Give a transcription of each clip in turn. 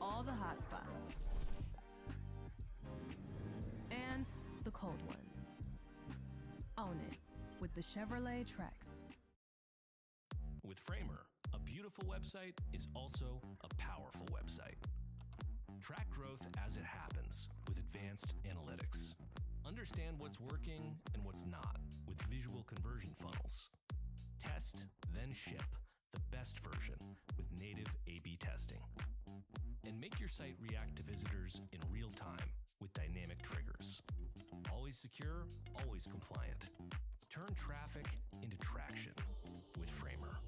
all the hot spots and the cold ones. Own it with the Chevrolet Trax. With Framer, a beautiful website is also a powerful website. Track growth as it happens with advanced analytics. Understand what's working and what's not with visual conversion funnels. Test, then ship the best version with native A/B testing. And make your site react to visitors in real time with dynamic triggers. Always secure, always compliant. Turn traffic into traction with Framer.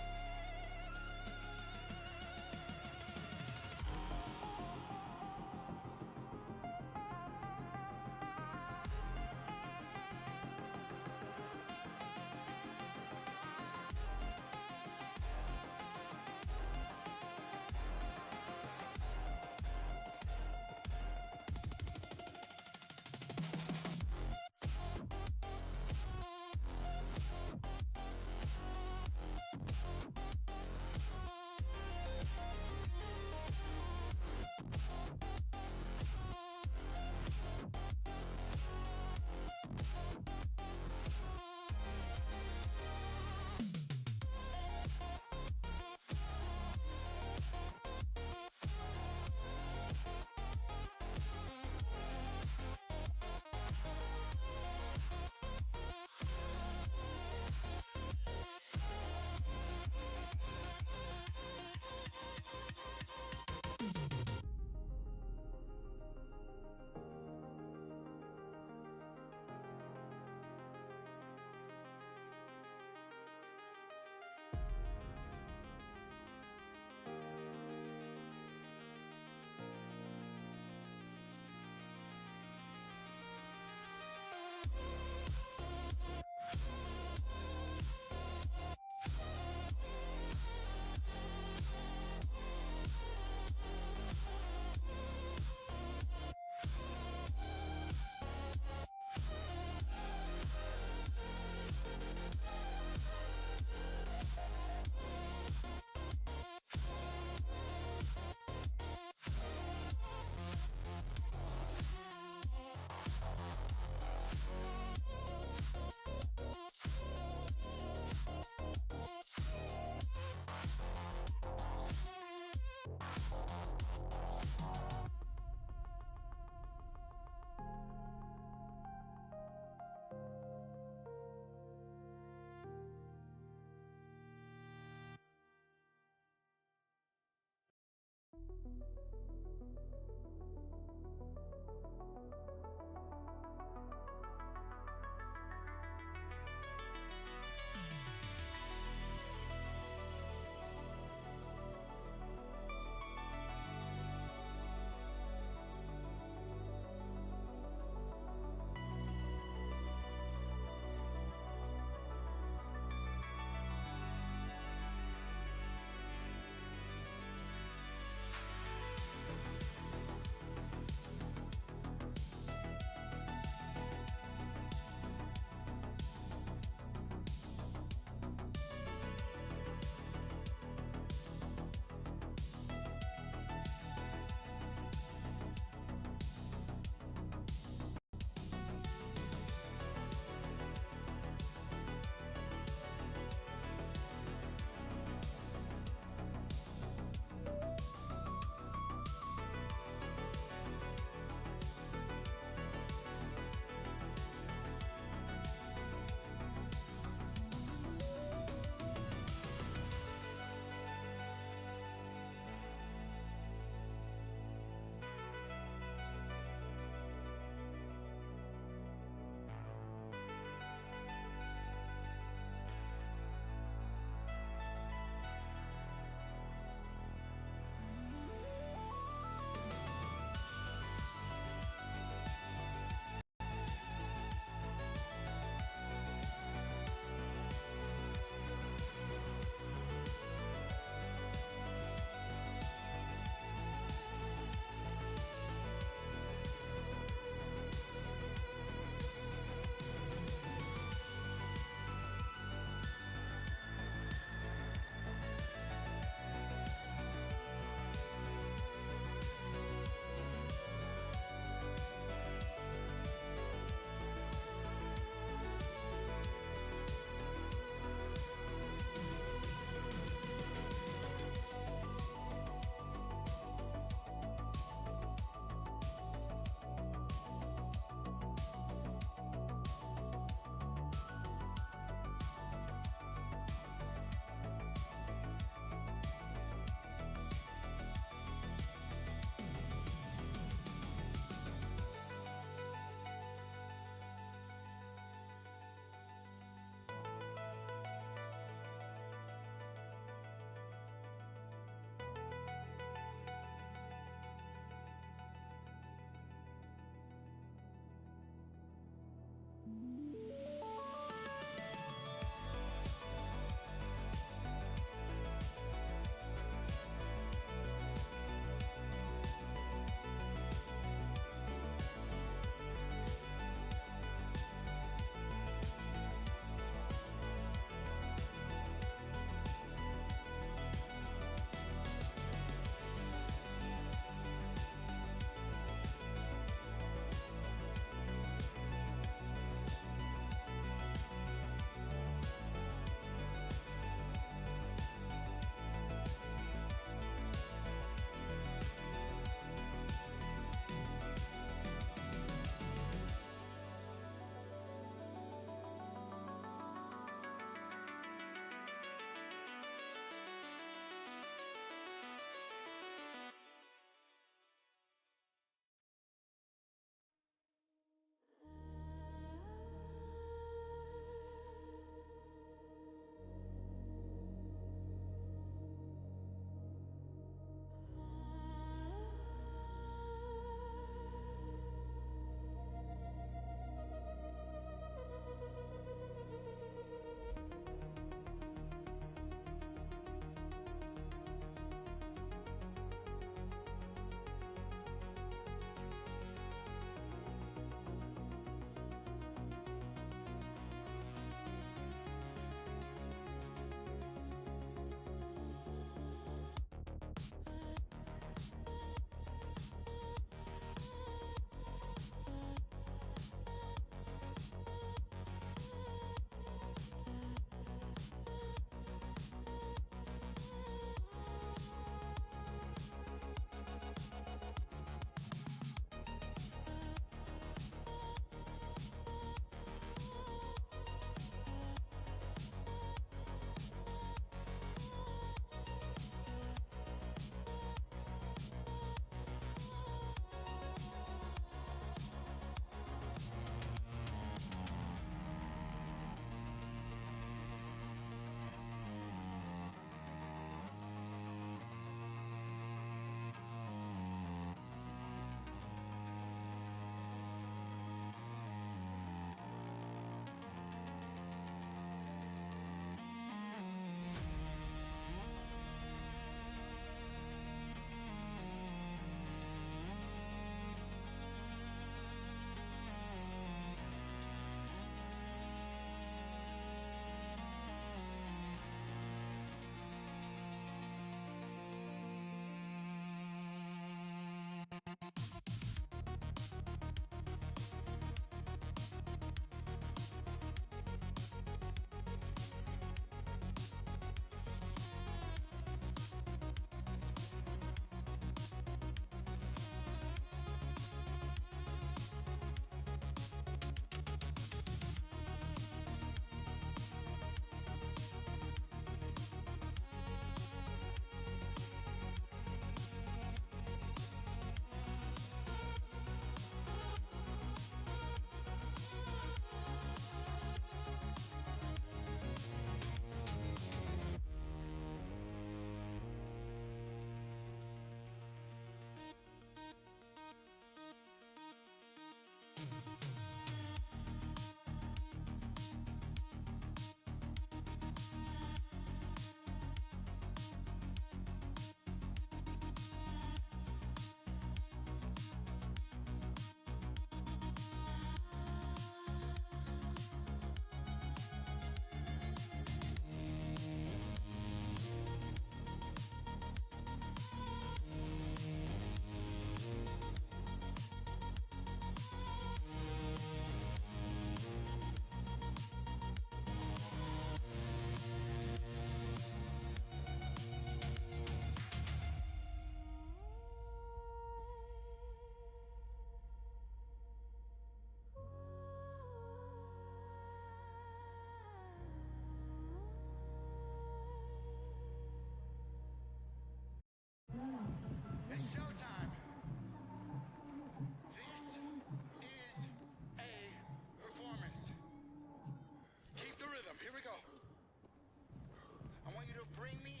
want you to bring me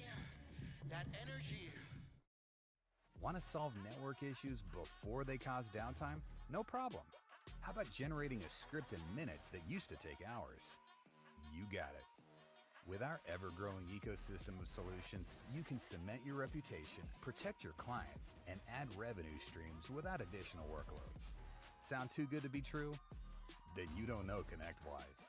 that energy. Want to solve network issues before they cause downtime? No problem. How about generating a script in minutes that used to take hours? You got it. With our ever-growing ecosystem of solutions, you can cement your reputation, protect your clients, and add revenue streams without additional workloads. Sound too good to be true? Then you don't know ConnectWise.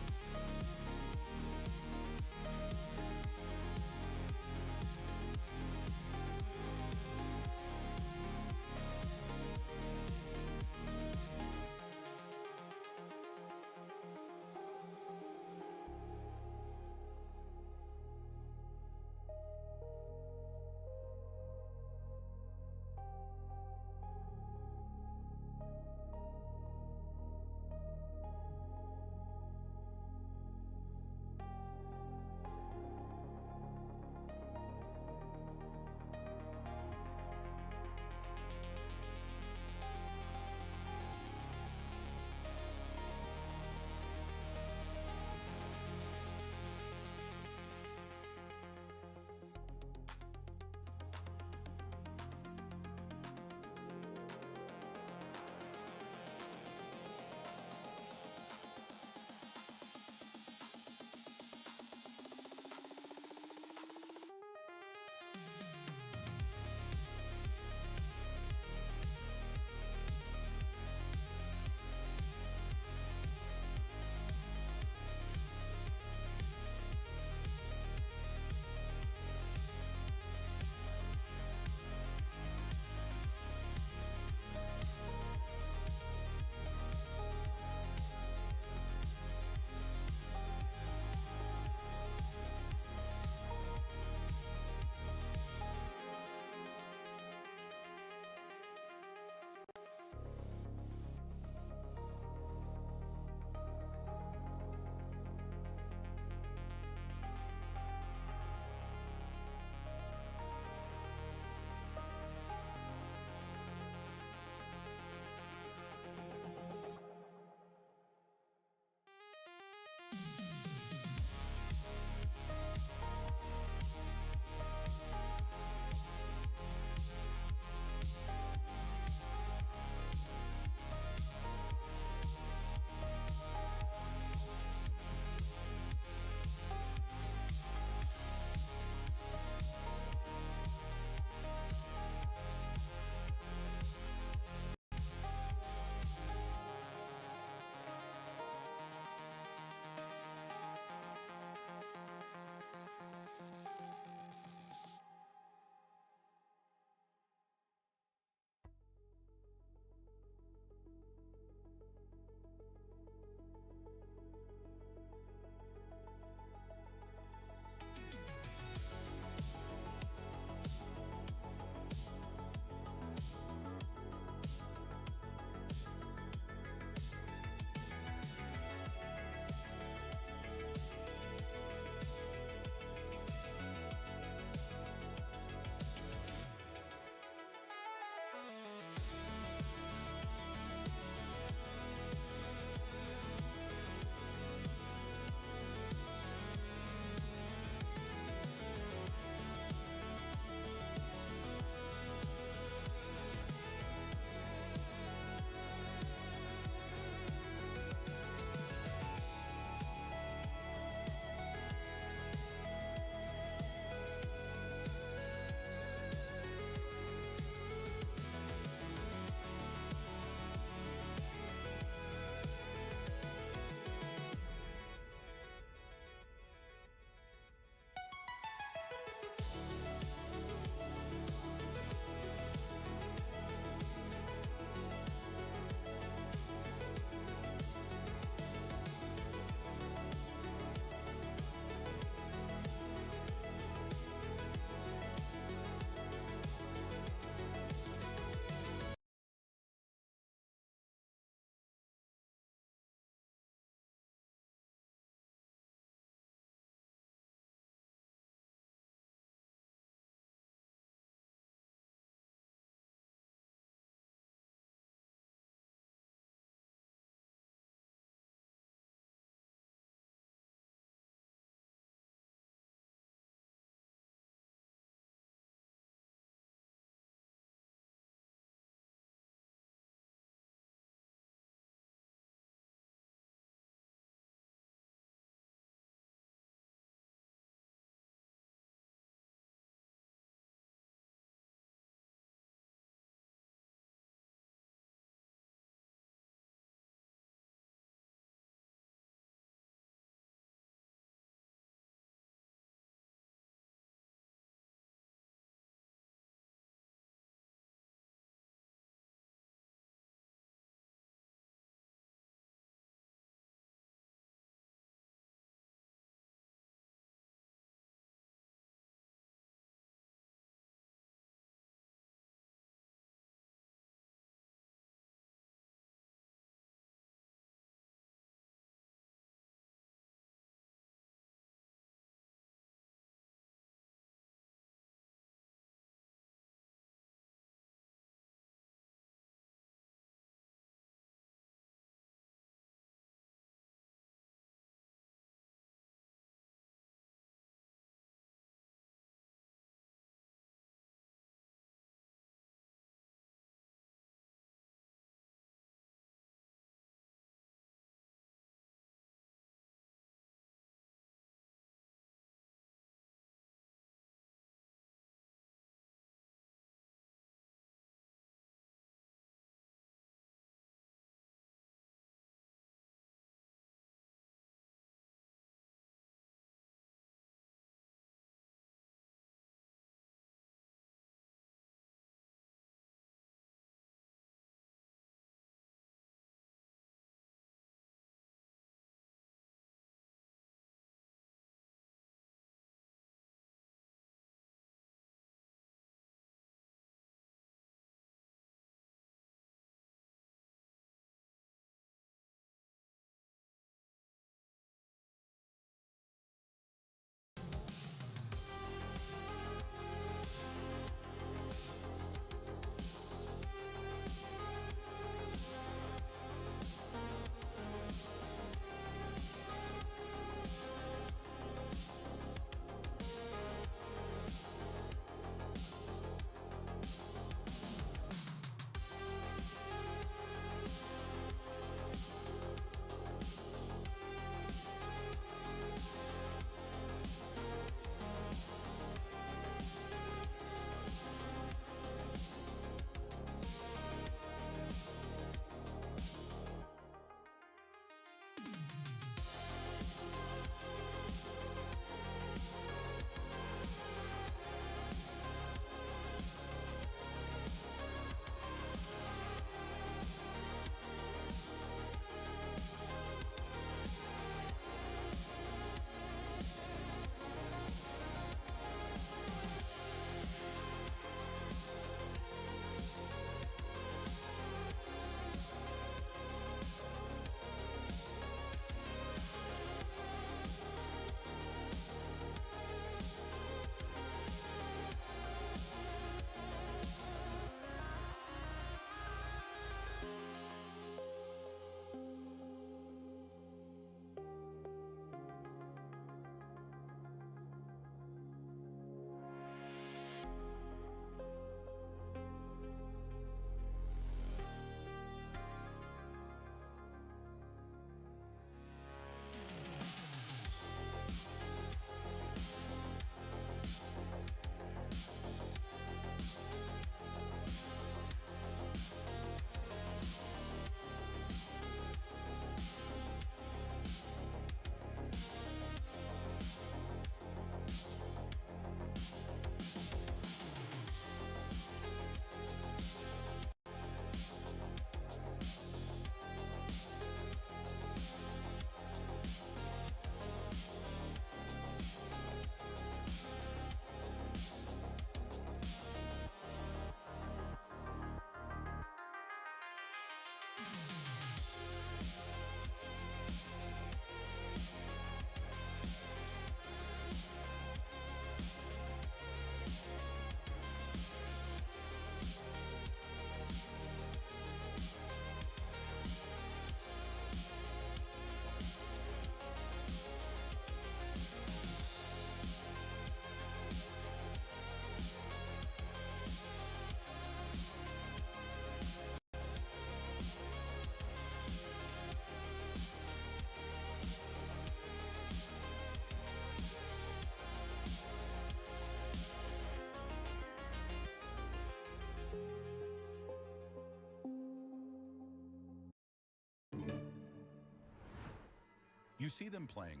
You see them playing,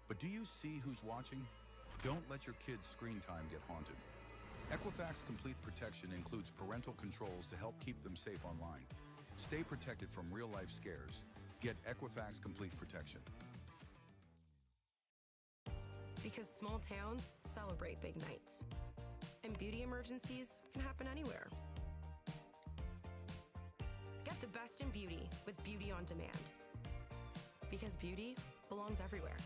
but do you see who's watching? Don't let your kids' screen time get haunted. Equifax Complete Protection includes parental controls to help keep them safe online. Stay protected from real-life scares. Get Equifax Complete Protection. Because small towns celebrate big nights. And beauty emergencies can happen anywhere. Get the best in beauty with Beauty on Demand. Because beauty belongs everywhere.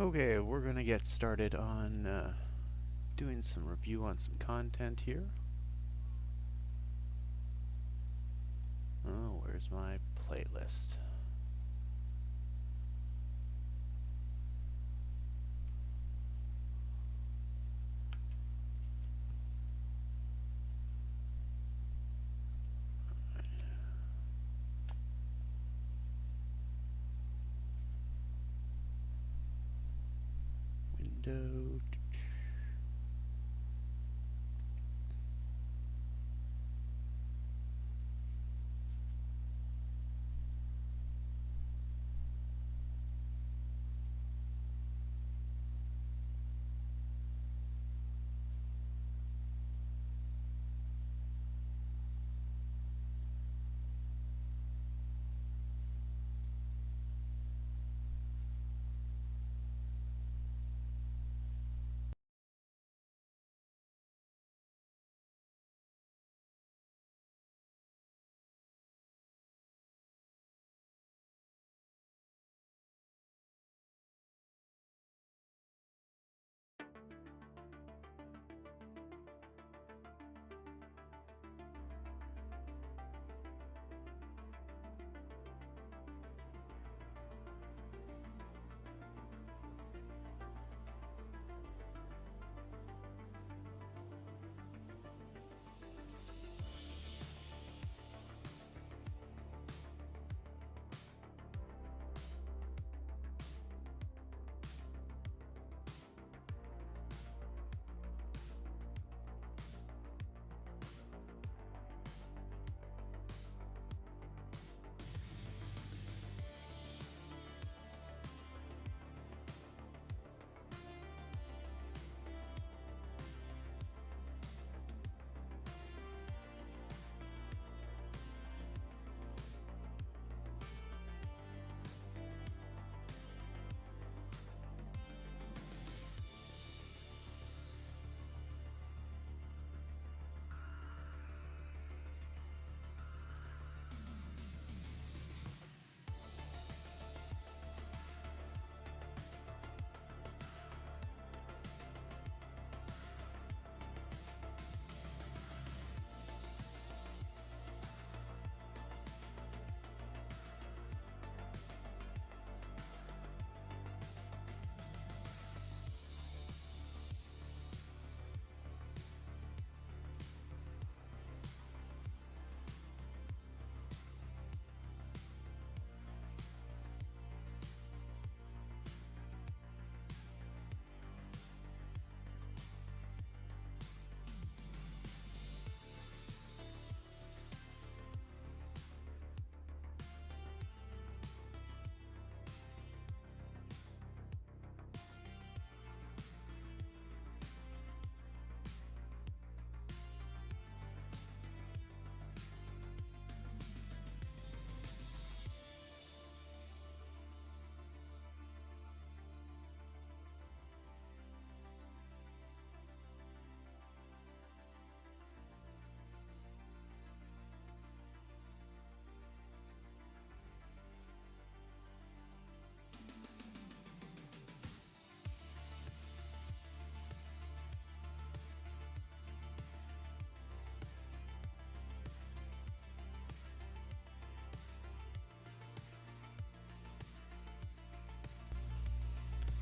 Okay, we're gonna get started on doing some review on some content here. Oh, where's my playlist? Window.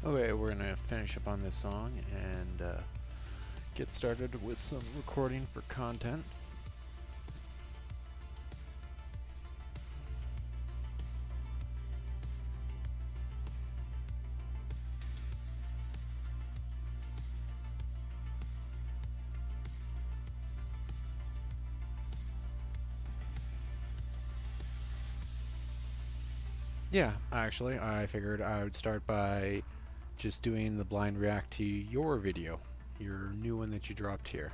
Okay, we're gonna finish up on this song and get started with some recording for content. Yeah, actually, I figured I would start by just doing the blind react to your video, your new one that you dropped here.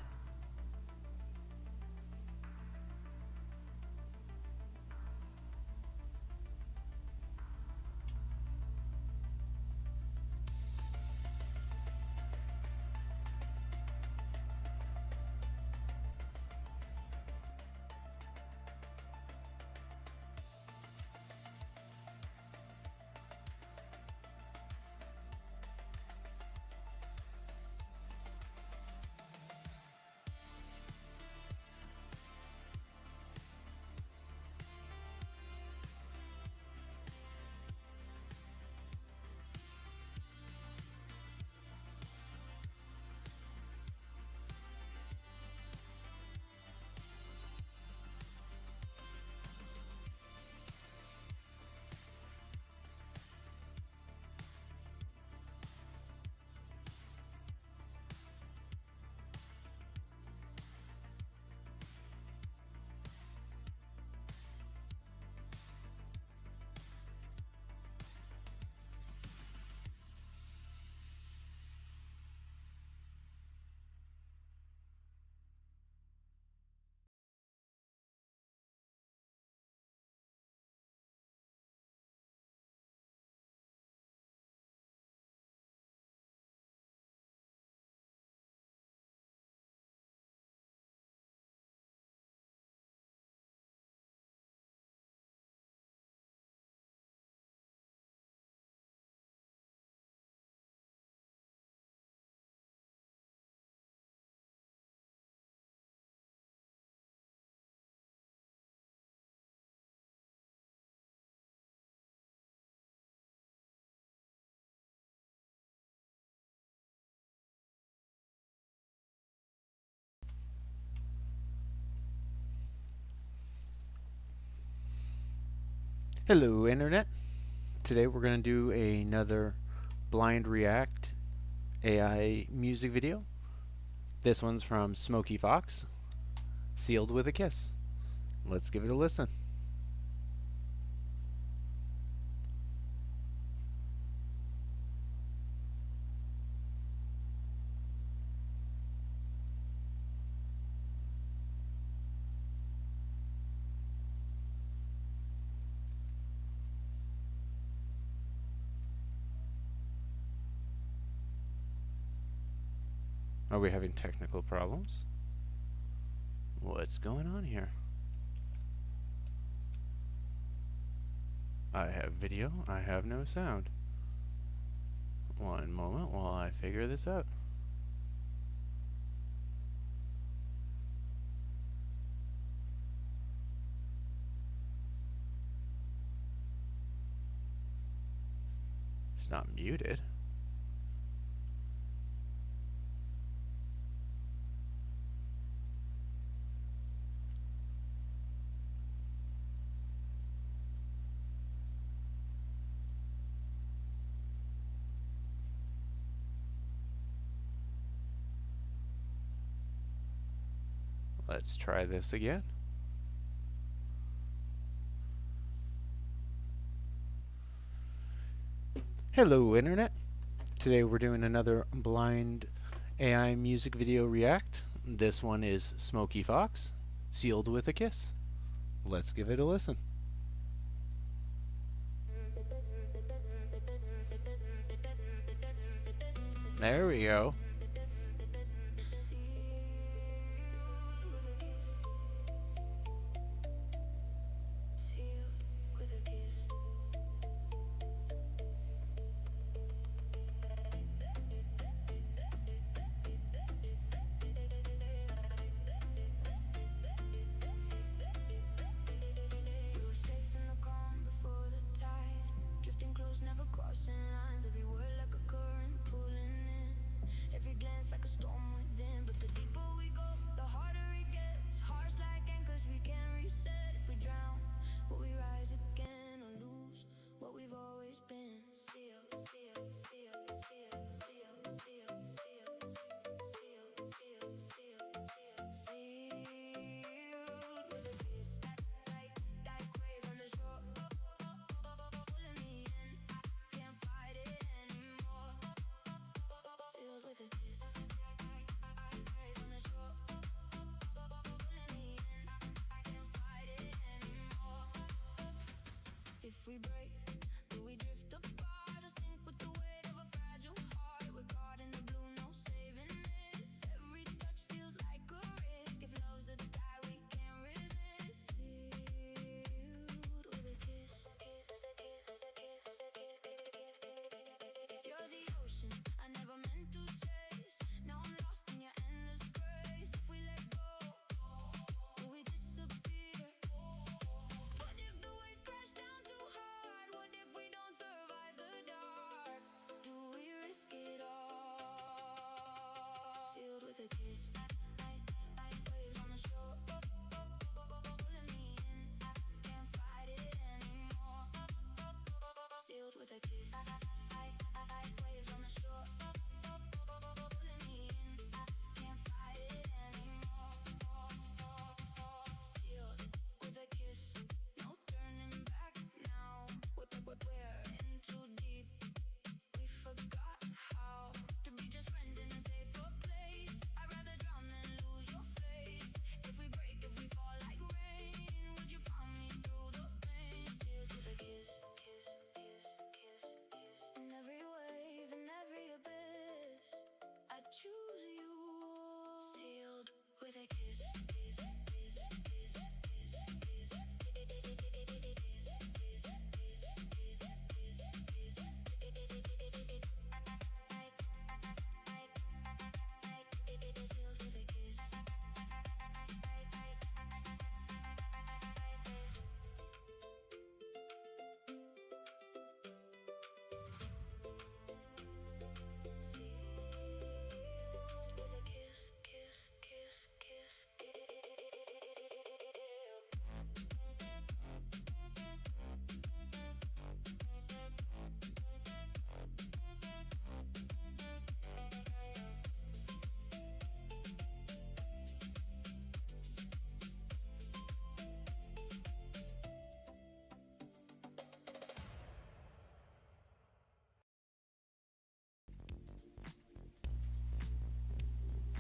Hello, Internet. Today we're going to do another blind react AI music video. This one's from Smokey Fox, Sealed with a Kiss. Let's give it a listen. Are we having technical problems? What's going on here? I have video, I have no sound. One moment while I figure this out. It's not muted. Let's try this again. Hello, Internet. Today we're doing another blind AI music video react. This one is Smokey Fox, Sealed with a Kiss. Let's give it a listen. There we go. If we break, do we drift apart or sink with the weight of a fragile heart? We're caught in the blue, no saving this. Every touch feels like a risk. If love's a die, we can't resist. Sealed with a kiss. You're the ocean I never meant to chase. Now I'm lost in your endless grace. If we let go, will we disappear? What if the waves crash down too hard?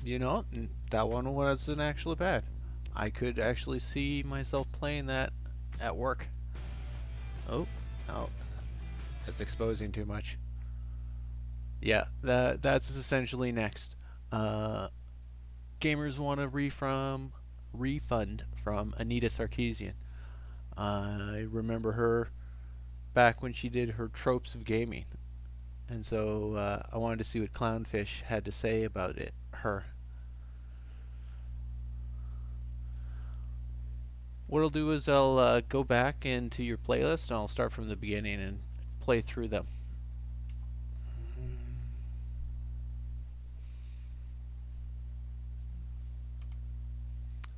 You know, that one wasn't actually bad. I could actually see myself playing that at work. Oh, no. That's exposing too much. Yeah, that's essentially next. Uh, Gamers want a refund from Anita Sarkeesian. I remember her back when she did her Tropes of Gaming. And so I wanted to see what Clownfish had to say about it. Her. What I'll do is I'll go back into your playlist and I'll start from the beginning and play through them.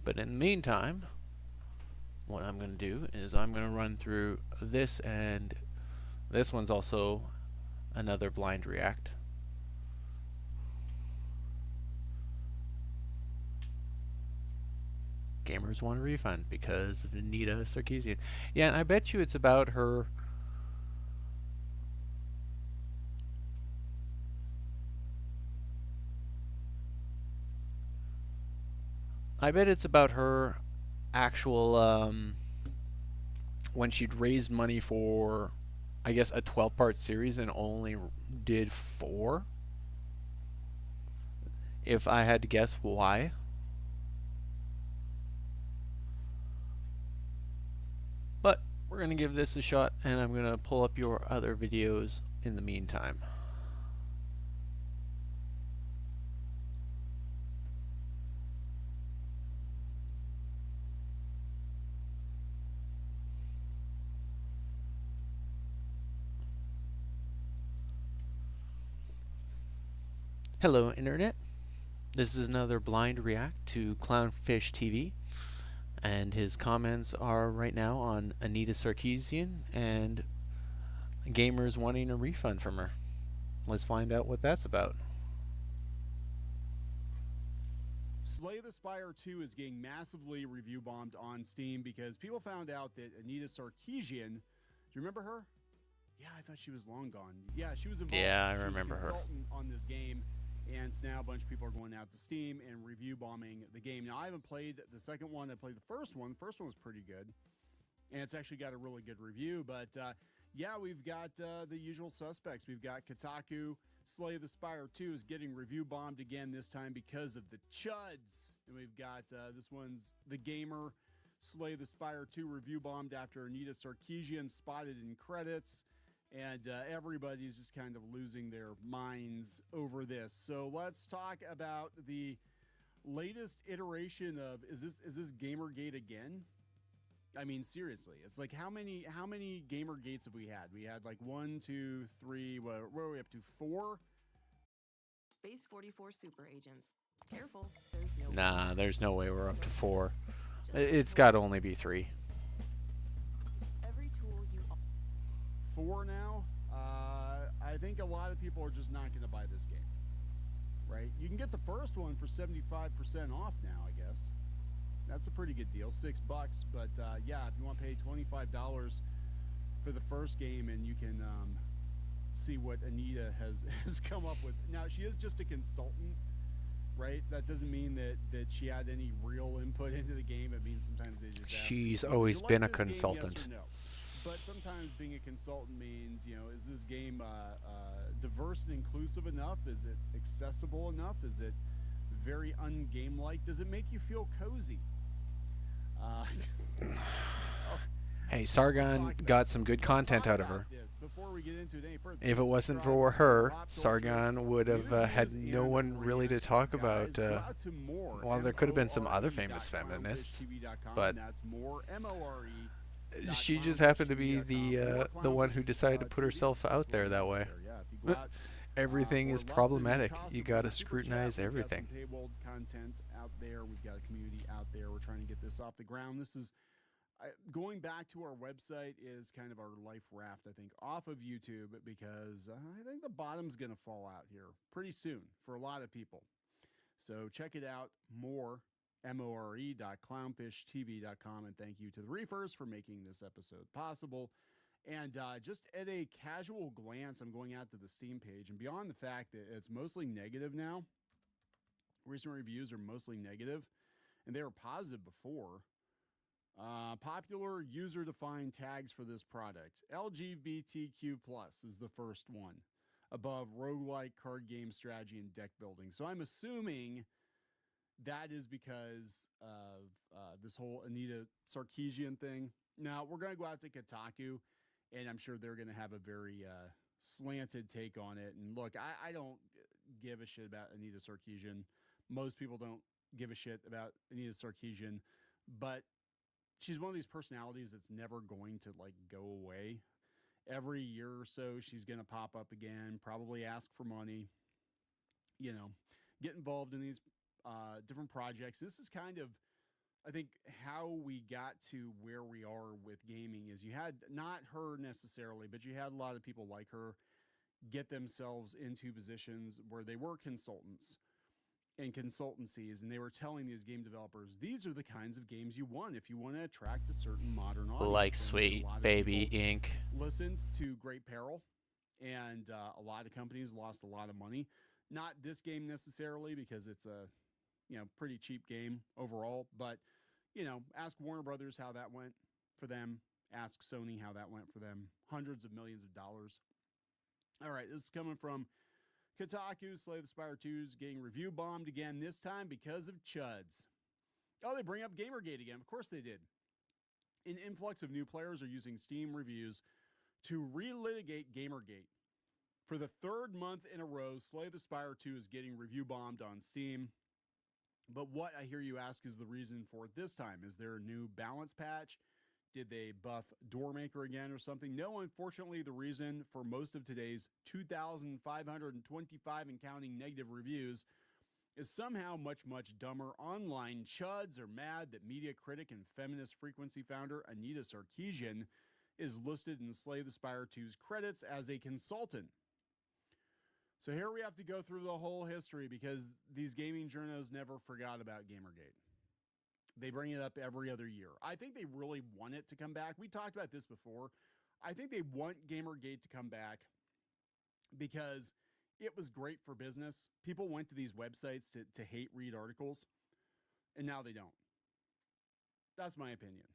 But in the meantime, what I'm going to do is I'm going to run through this, and this one's also another blind react. Gamers want a refund because of Anita Sarkeesian. Yeah, and I bet you it's about her. I bet it's about her actual when she'd raised money for, I guess, a 12-part series and only did 4. If I had to guess why. But we're going to give this a shot, and I'm going to pull up your other videos in the meantime. Hello, Internet. This is another blind react to Clownfish TV, and his comments are right now on Anita Sarkeesian and gamers wanting a refund from her. Let's find out what that's about. Slay the Spire 2 is getting massively review bombed on Steam because people found out that Anita Sarkeesian, do you remember her? Yeah, I thought she was long gone. Yeah, she was involved. Yeah, I remember her. She was a consultant on this game, and so now a bunch of people are going out to Steam and review bombing the game. Now, I haven't played the second one. I played the first one. The first one was pretty good, and it's actually got a really good review. But yeah, we've got the usual suspects. We've got Kotaku. Slay the Spire 2 is getting review bombed again, this time because of the chuds. And we've got this one's The Gamer. Slay the Spire 2 review bombed after Anita Sarkeesian spotted in credits. And everybody's just kind of losing their minds over this. So let's talk about the latest iteration of, is this Gamergate again? I mean, seriously, it's like how many Gamergates have we had? We had like 1, 2, 3. Where are we up to? 4? Space 44 super agents. Careful, there's no. Nah, there's no way we're up to 4. It's got to only be 3. Every tool you. 4 now. I think a lot of people are just not going to buy this game, right? You can get the first one for 75% off now, I guess. That's a pretty good deal, $6. But yeah, if you want to pay $25 for the first game, and you can see what Anita has come up with. Now, she is just a consultant, right? That doesn't mean that she had any real input into the game. It means sometimes they just ask, She's "Would always you like been a this game, consultant. yes or no?" But sometimes being a consultant means, is this game diverse and inclusive enough? Is it accessible enough? Is it very ungame-like? Does it make you feel cozy? Hey, Sargon got some good content out of her. If it wasn't for her, Sargon would have had no one really to talk about. Well, there could have been some other famous feminists, but she just happened to be the one who decided to put herself out there that way. Everything is problematic. You got to scrutinize everything. We've got some paywalled content out there. We've got a community out there. We're trying to get this off the ground. This is going back to our website is kind of our life raft, I think, off of YouTube, because I think the bottom's going to fall out here pretty soon for a lot of people. So check it out, more.clownfishtv.com, and thank you to the Reefers for making this episode possible. And just at a casual glance, I'm going out to the Steam page, and beyond the fact that it's mostly negative now, Recent reviews are mostly negative, and they were positive before. Popular user-defined tags for this product. LGBTQ+ is the first one, above roguelike, card game strategy, and deck building. So I'm assuming that is because of this whole Anita Sarkeesian thing. Now, we're going to go out to Kotaku, and I'm sure they're going to have a very slanted take on it. And look, I don't give a shit about Anita Sarkeesian. Most people don't give a shit about Anita Sarkeesian, but she's one of these personalities that's never going to like go away. Every year or so, she's going to pop up again, probably ask for money, you know, get involved in these different projects. This is kind of, I think, how we got to where we are with gaming is you had not her necessarily, but you had a lot of people like her get themselves into positions where they were consultants and consultancies, and they were telling these game developers, these are the kinds of games you want if you want to attract a certain modern audience. Like Sweet Baby Inc. Listened to great peril, and a lot of companies lost a lot of money. Not this game necessarily, because it's a pretty cheap game overall, but ask Warner Brothers how that went for them. Ask Sony how that went for them. Hundreds of millions of dollars. All right, this is coming from Kotaku. Slay the Spire 2 is getting review bombed again, this time because of chuds. Oh, they bring up Gamergate again. Of course they did. An influx of new players are using Steam reviews to relitigate Gamergate. For the third month in a row, Slay the Spire 2 is getting review bombed on Steam. But what, I hear you ask, is the reason for it this time? Is there a new balance patch? Did they buff Doormaker again or something? No, unfortunately, the reason for most of today's 2,525 and counting negative reviews is somehow much, much dumber. Online chuds are mad that media critic and feminist frequency founder Anita Sarkeesian is listed in Slay the Spire 2's credits as a consultant. So here we have to go through the whole history because these gaming journos never forgot about Gamergate. They bring it up every other year. I think they really want it to come back. We talked about this before. I think they want Gamergate to come back because it was great for business. People went to these websites to hate read articles, and now they don't. That's my opinion.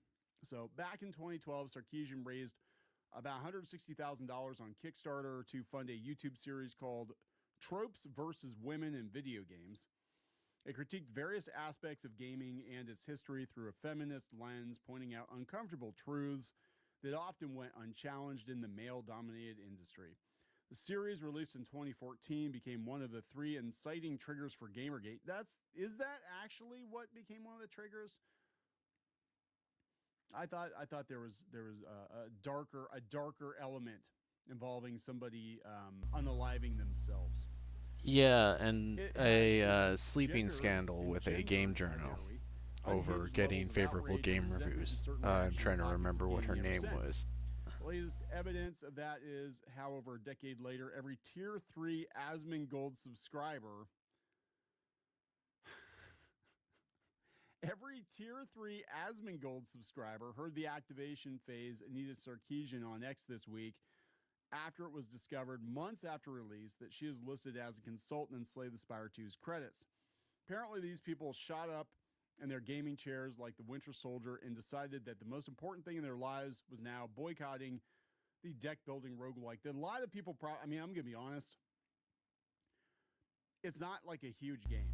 So back in 2012, Sarkeesian raised about $160,000 on Kickstarter to fund a YouTube series called Tropes versus Women in Video Games. It critiqued various aspects of gaming and its history through a feminist lens, pointing out uncomfortable truths that often went unchallenged in the male-dominated industry. The series, released in 2014, became one of the 3 inciting triggers for Gamergate. Is that actually what became one of the triggers? I thought there was a darker element involving somebody unaliving themselves. Yeah, and a sleeping scandal with a game journal over getting favorable game reviews. I'm trying to remember what her name was. Latest evidence of that is, however, a decade later, every Tier 3 Asmongold subscriber heard the activation phase Anita Sarkeesian on X this week after it was discovered months after release that she is listed as a consultant in Slay the Spire 2's credits. Apparently, these people shot up in their gaming chairs like the Winter Soldier and decided that the most important thing in their lives was now boycotting the deck-building roguelike. That a lot of people I'm going to be honest, it's not like a huge game.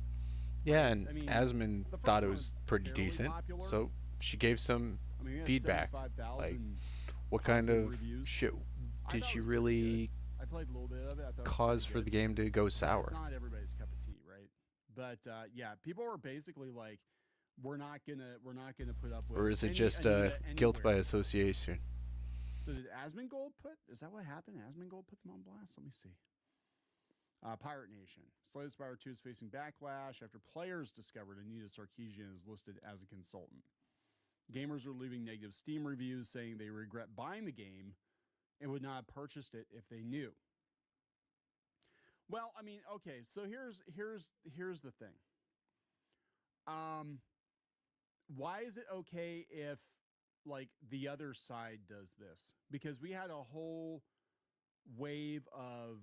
Yeah, and Asmon thought it was pretty decent, so she gave some feedback. Like, what kind of shit did she really cause for the game to go sour? It's not everybody's cup of tea, right? But yeah, people were basically like, we're not gonna put up with. Or is it just guilt by association? So did Asmongold is that what happened? Asmongold put them on blast? Let me see. Pirate Nation. Slay the Spire 2 is facing backlash after players discovered Anita Sarkeesian is listed as a consultant. Gamers are leaving negative Steam reviews saying they regret buying the game and would not have purchased it if they knew. Well, I mean, okay, so here's the thing. Why is it okay if like the other side does this? Because we had a whole wave of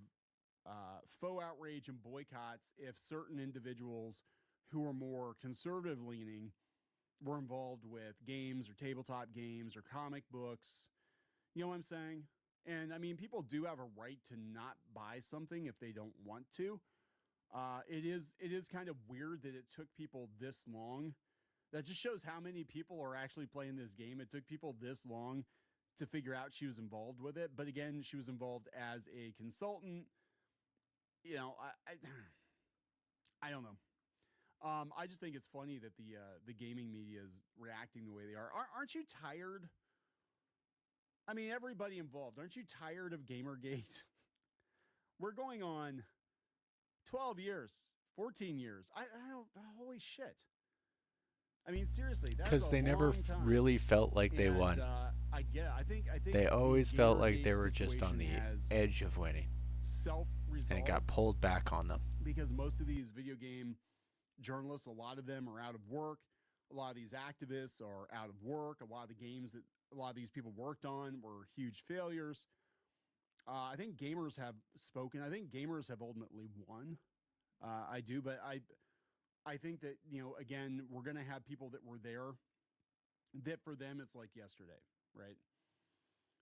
faux outrage and boycotts if certain individuals who are more conservative leaning were involved with games or tabletop games or comic books. You know what I'm saying? And I mean, people do have a right to not buy something if they don't want to. It is kind of weird that it took people this long. That just shows how many people are actually playing this game. It took people this long to figure out she was involved with it. But again, she was involved as a consultant. You know, I don't know. I just think it's funny that the gaming media is reacting the way they are. Aren't you tired? I mean, everybody involved. Aren't you tired of Gamergate? We're going on 12 years, 14 years. I don't, holy shit. I mean, seriously, that's Because they never time. really felt like they won. I think They always felt like Gamergate they were just on the edge of winning, self-resolved, and it got pulled back on them. because most of these video game journalists, a lot of them are out of work. A lot of these activists are out of work. A lot of the games that a lot of these people worked on were huge failures. I think gamers have spoken. I think gamers have ultimately won. I do, but I think that, you know, again, we're going to have people that were there that for them it's like yesterday, right?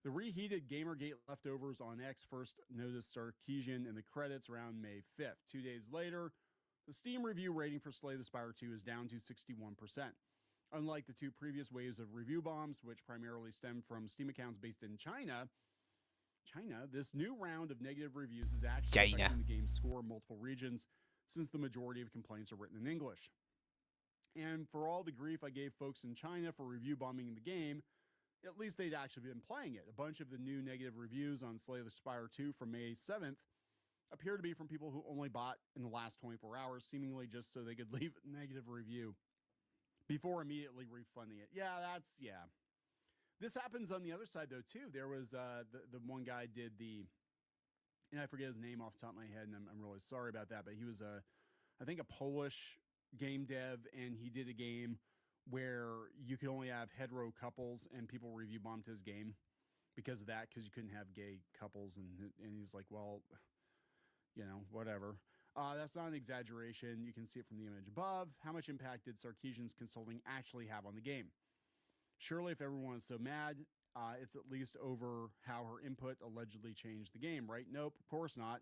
The reheated Gamergate leftovers on X first noticed Sarkeesian in the credits around May 5th. 2 days later, the Steam review rating for Slay the Spire 2 is down to 61%. Unlike the two previous waves of review bombs, which primarily stemmed from Steam accounts based in China, this new round of negative reviews is actually affecting the game's score in multiple regions, since the majority of complaints are written in English. And for all the grief I gave folks in China for review bombing the game, at least they'd actually been playing it. A bunch of the new negative reviews on Slay the Spire 2 from May 7th appear to be from people who only bought in the last 24 hours, seemingly just so they could leave a negative review before immediately refunding it. Yeah. This happens on the other side, though, too. There was the one guy did the, and I forget his name off the top of my head, and I'm really sorry about that, but he was I think a Polish game dev, and he did a game where you could only have hetero couples, and people review bombed his game because of that, because you couldn't have gay couples, and he's like, well, you know, whatever. That's not an exaggeration. You can see it from the image above. How much impact did Sarkeesian's consulting actually have on the game? Surely if everyone is so mad, it's at least over how her input allegedly changed the game, right? Nope, of course not.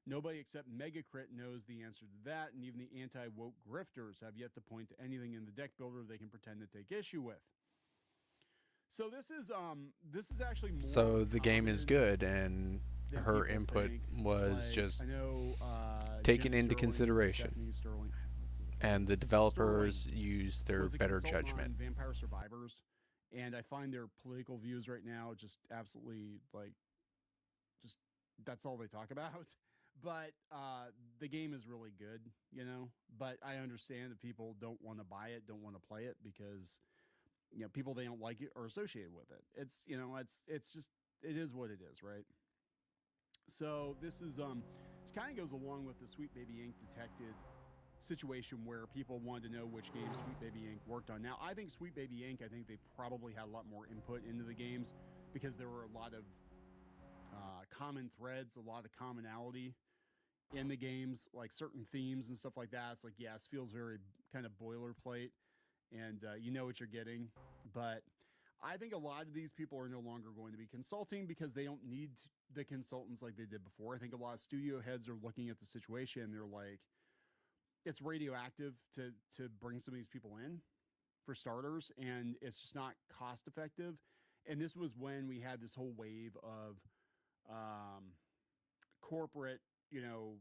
Nobody except Megacrit knows the answer to that, and even the anti-woke grifters have yet to point to anything in the deck builder they can pretend to take issue with. So this is actually more. So the game is good, and her input was just taken into consideration, and the developers used their better judgment. Vampire Survivors, and I find their political views right now just absolutely just that's all they talk about. But the game is really good, you know. But I understand that people don't want to buy it, don't want to play it because, you know, people they don't like it are associated with it. It's, you know, it's just, it is what it is, right? So this is this kind of goes along with the Sweet Baby Inc. detected situation where people wanted to know which games Sweet Baby Inc. worked on. Now, I think Sweet Baby Inc., I think they probably had a lot more input into the games because there were a lot of common threads, a lot of commonality in the games, like certain themes and stuff like that. It's like, yes, feels very kind of boilerplate, and you know what you're getting. But I think a lot of these people are no longer going to be consulting because they don't need the consultants like they did before. I think a lot of studio heads are looking at the situation and they're like, it's radioactive to bring some of these people in, for starters, and it's just not cost effective. And this was when we had this whole wave of corporate, you know,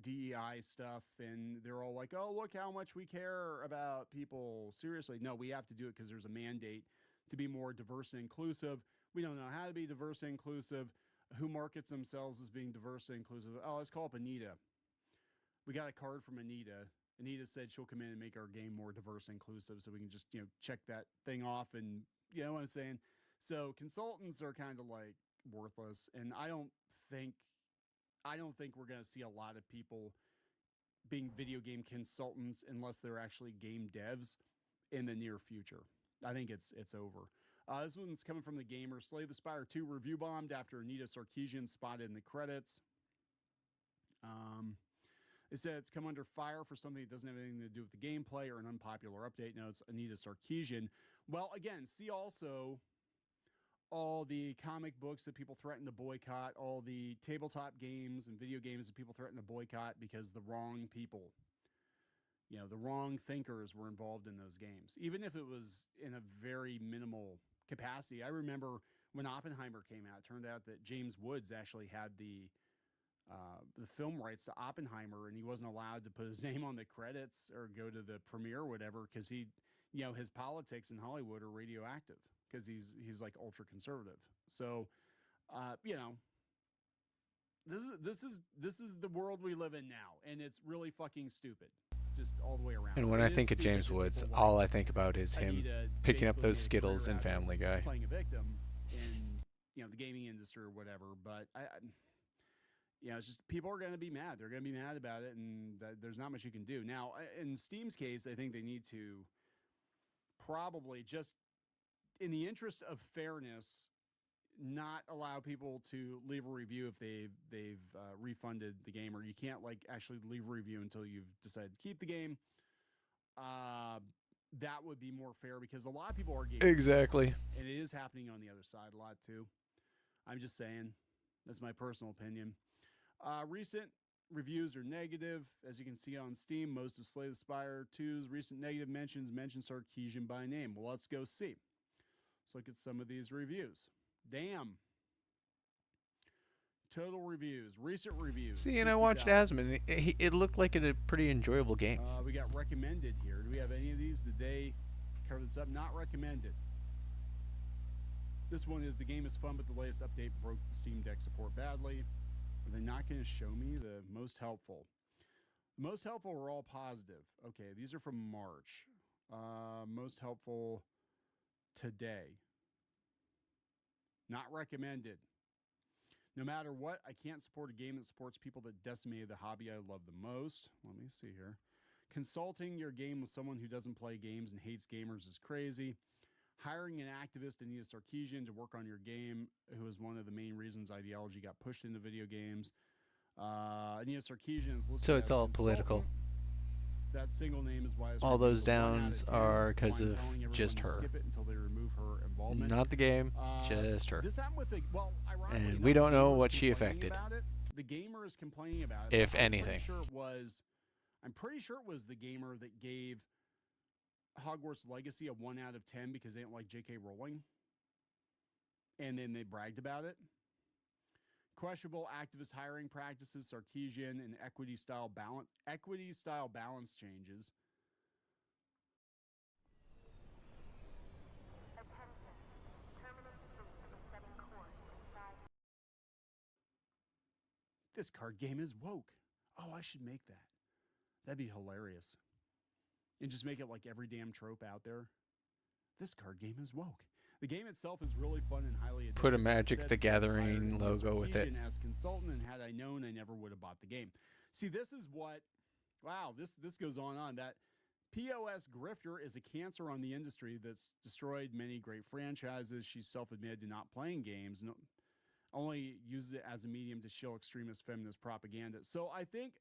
DEI stuff, and they're all like, oh, look how much we care about people. Seriously, no, we have to do it because there's a mandate to be more diverse and inclusive. We don't know how to be diverse and inclusive. Who markets themselves as being diverse and inclusive? Oh, let's call up Anita. We got a card from Anita. Anita said she'll come in and make our game more diverse and inclusive, so we can just, you know, check that thing off, and you know what I'm saying? So consultants are kind of like worthless, and I don't think we're going to see a lot of people being video game consultants unless they're actually game devs in the near future. I think it's over. This one's coming from the gamer. Slay the Spire 2 review bombed after Anita Sarkeesian spotted in the credits. They said it's come under fire for something that doesn't have anything to do with the gameplay or an unpopular update notes. Anita Sarkeesian. Well, again, see also all the comic books that people threaten to boycott, all the tabletop games and video games that people threaten to boycott because the wrong people, the wrong thinkers were involved in those games, even if it was in a very minimal capacity. I remember when Oppenheimer came out, it turned out that James Woods actually had the film rights to Oppenheimer, and he wasn't allowed to put his name on the credits or go to the premiere or whatever because his politics in Hollywood are radioactive because he's like ultra conservative. So, this is the world we live in now, and it's really fucking stupid, just all the way around. And when I think of James Woods, all I think about is him picking up those Skittles in Family Guy. Playing a victim in the gaming industry or whatever, but it's just people are going to be mad. They're going to be mad about it, and there's not much you can do. Now, in Steam's case, I think they need to probably just, in the interest of fairness, not allow people to leave a review if they've refunded the game, or you can't actually leave a review until you've decided to keep the game. That would be more fair because a lot of people are gaming. Exactly. And it is happening on the other side a lot too. I'm just saying. That's my personal opinion. Recent reviews are negative. As you can see on Steam, most of Slay the Spire 2's recent negative mention Sarkeesian by name. Well, let's go see. Let's look at some of these reviews. Damn. Total reviews. Recent reviews. See, and I watched Asmon. It looked like a pretty enjoyable game. We got recommended here. Do we have any of these? Did they cover this up? Not recommended. This one is, the game is fun, but the latest update broke the Steam Deck support badly. Are they not going to show me the most helpful? The most helpful were all positive. Okay, these are from March. Most helpful today. Not recommended. No matter what, I can't support a game that supports people that decimated the hobby I love the most. Let me see here. Consulting your game with someone who doesn't play games and hates gamers is crazy. Hiring an activist, Anita Sarkeesian, to work on your game, who is one of the main reasons ideology got pushed into video games. Anita Sarkeesian is listed So it's as a all political. consultant. That single name is why All those downs are because of just her. Skip it until they remove her involvement. Not the game, just her. This happened with ironically And we enough, don't know gamers what she complaining affected. about it. The gamer is complaining about it. If I'm anything. pretty sure it was the gamer that gave Hogwarts Legacy a 1 out of 10 because they didn't like J.K. Rowling. And then they bragged about it. Questionable activist hiring practices, Sarkeesian, and equity style balance changes. This card game is woke. Oh, I should make that. That'd be hilarious. And just make it like every damn trope out there. This card game is woke. The game itself is really fun and highly addictive. Put a Magic the Gathering logo with it. As consultant, and had I known, I never would have bought the game. See, this is what. Wow, this goes on. That POS grifter is a cancer on the industry that's destroyed many great franchises. She's self-admitted to not playing games and only uses it as a medium to shill extremist feminist propaganda. So I think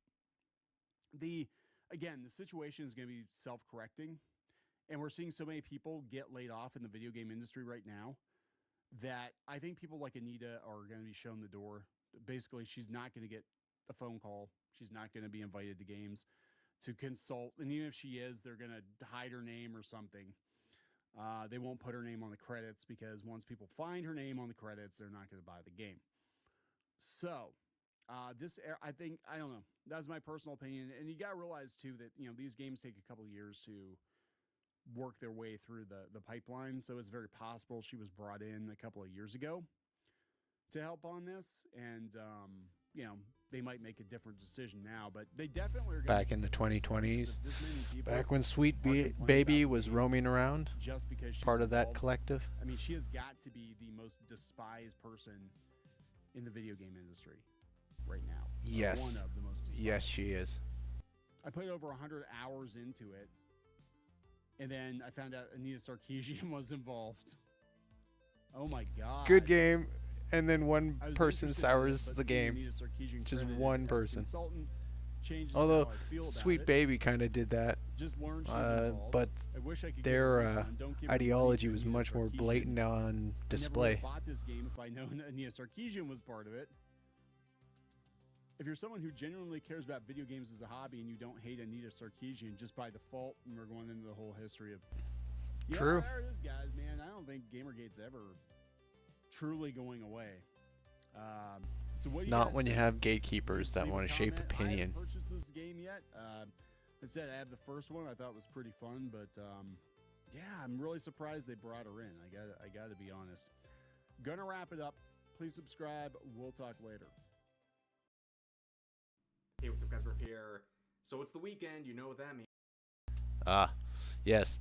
the situation is going to be self-correcting. And we're seeing so many people get laid off in the video game industry right now that I think people like Anita are going to be shown the door. Basically, she's not going to get a phone call. She's not going to be invited to games to consult. And even if she is, they're going to hide her name or something. They won't put her name on the credits because once people find her name on the credits, they're not going to buy the game. So I don't know. That's my personal opinion. And you got to realize, too, that these games take a couple of years to work their way through the pipeline. So it's very possible she was brought in a couple of years ago to help on this. And, they might make a different decision now, but they definitely are Back in the 2020s, back when Sweet Baby was roaming around, just because she's part of that involved. collective. I mean, she has got to be the most despised person in the video game industry right now. Yes. One of the most despised. Yes, she is. I put over 100 hours into it. And then I found out Anita Sarkeesian was involved. Oh my god! Good game, and then one I was person interested in sours it, but the seeing game. Anita Sarkeesian Just credited one as person. consultant, changes Although how I feel about Sweet it. Baby kind of did that, Just learn she's involved. but I wish I could give her a their refund. Don't give her money ideology to was Anita much more Sarkeesian. blatant on I never would display. have bought this game if I known Anita Sarkeesian was part of it. If you're someone who genuinely cares about video games as a hobby and you don't hate Anita Sarkeesian just by default, and we're going into the whole history of True. there it is, guys, man. I don't think Gamergate's ever truly going away. So what do you Not guys when you think? have gatekeepers that Leave a want to shape comment. I opinion. haven't purchased this game yet. I said I have the first one. I thought it was pretty fun, but yeah, I'm really surprised they brought her in. I got to be honest. Gonna wrap it up. Please subscribe. We'll talk later. Hey, what's up, guys? Rick here. So it's the weekend. You know what that means. Yes.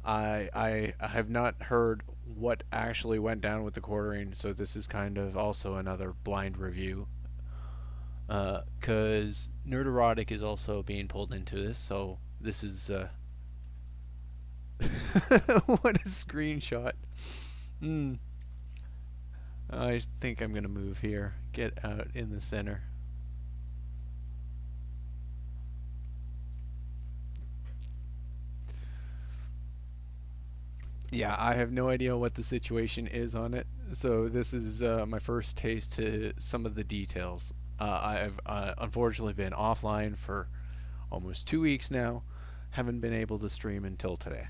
I have not heard what actually went down with the quartering, so this is kind of also another blind review. Because Nerderotic is also being pulled into this, so this is what a screenshot. I think I'm gonna move here. Get out in the center. Yeah, I have no idea what the situation is on it, so this is my first taste to some of the details. I've unfortunately been offline for almost 2 weeks now. Haven't been able to stream until today.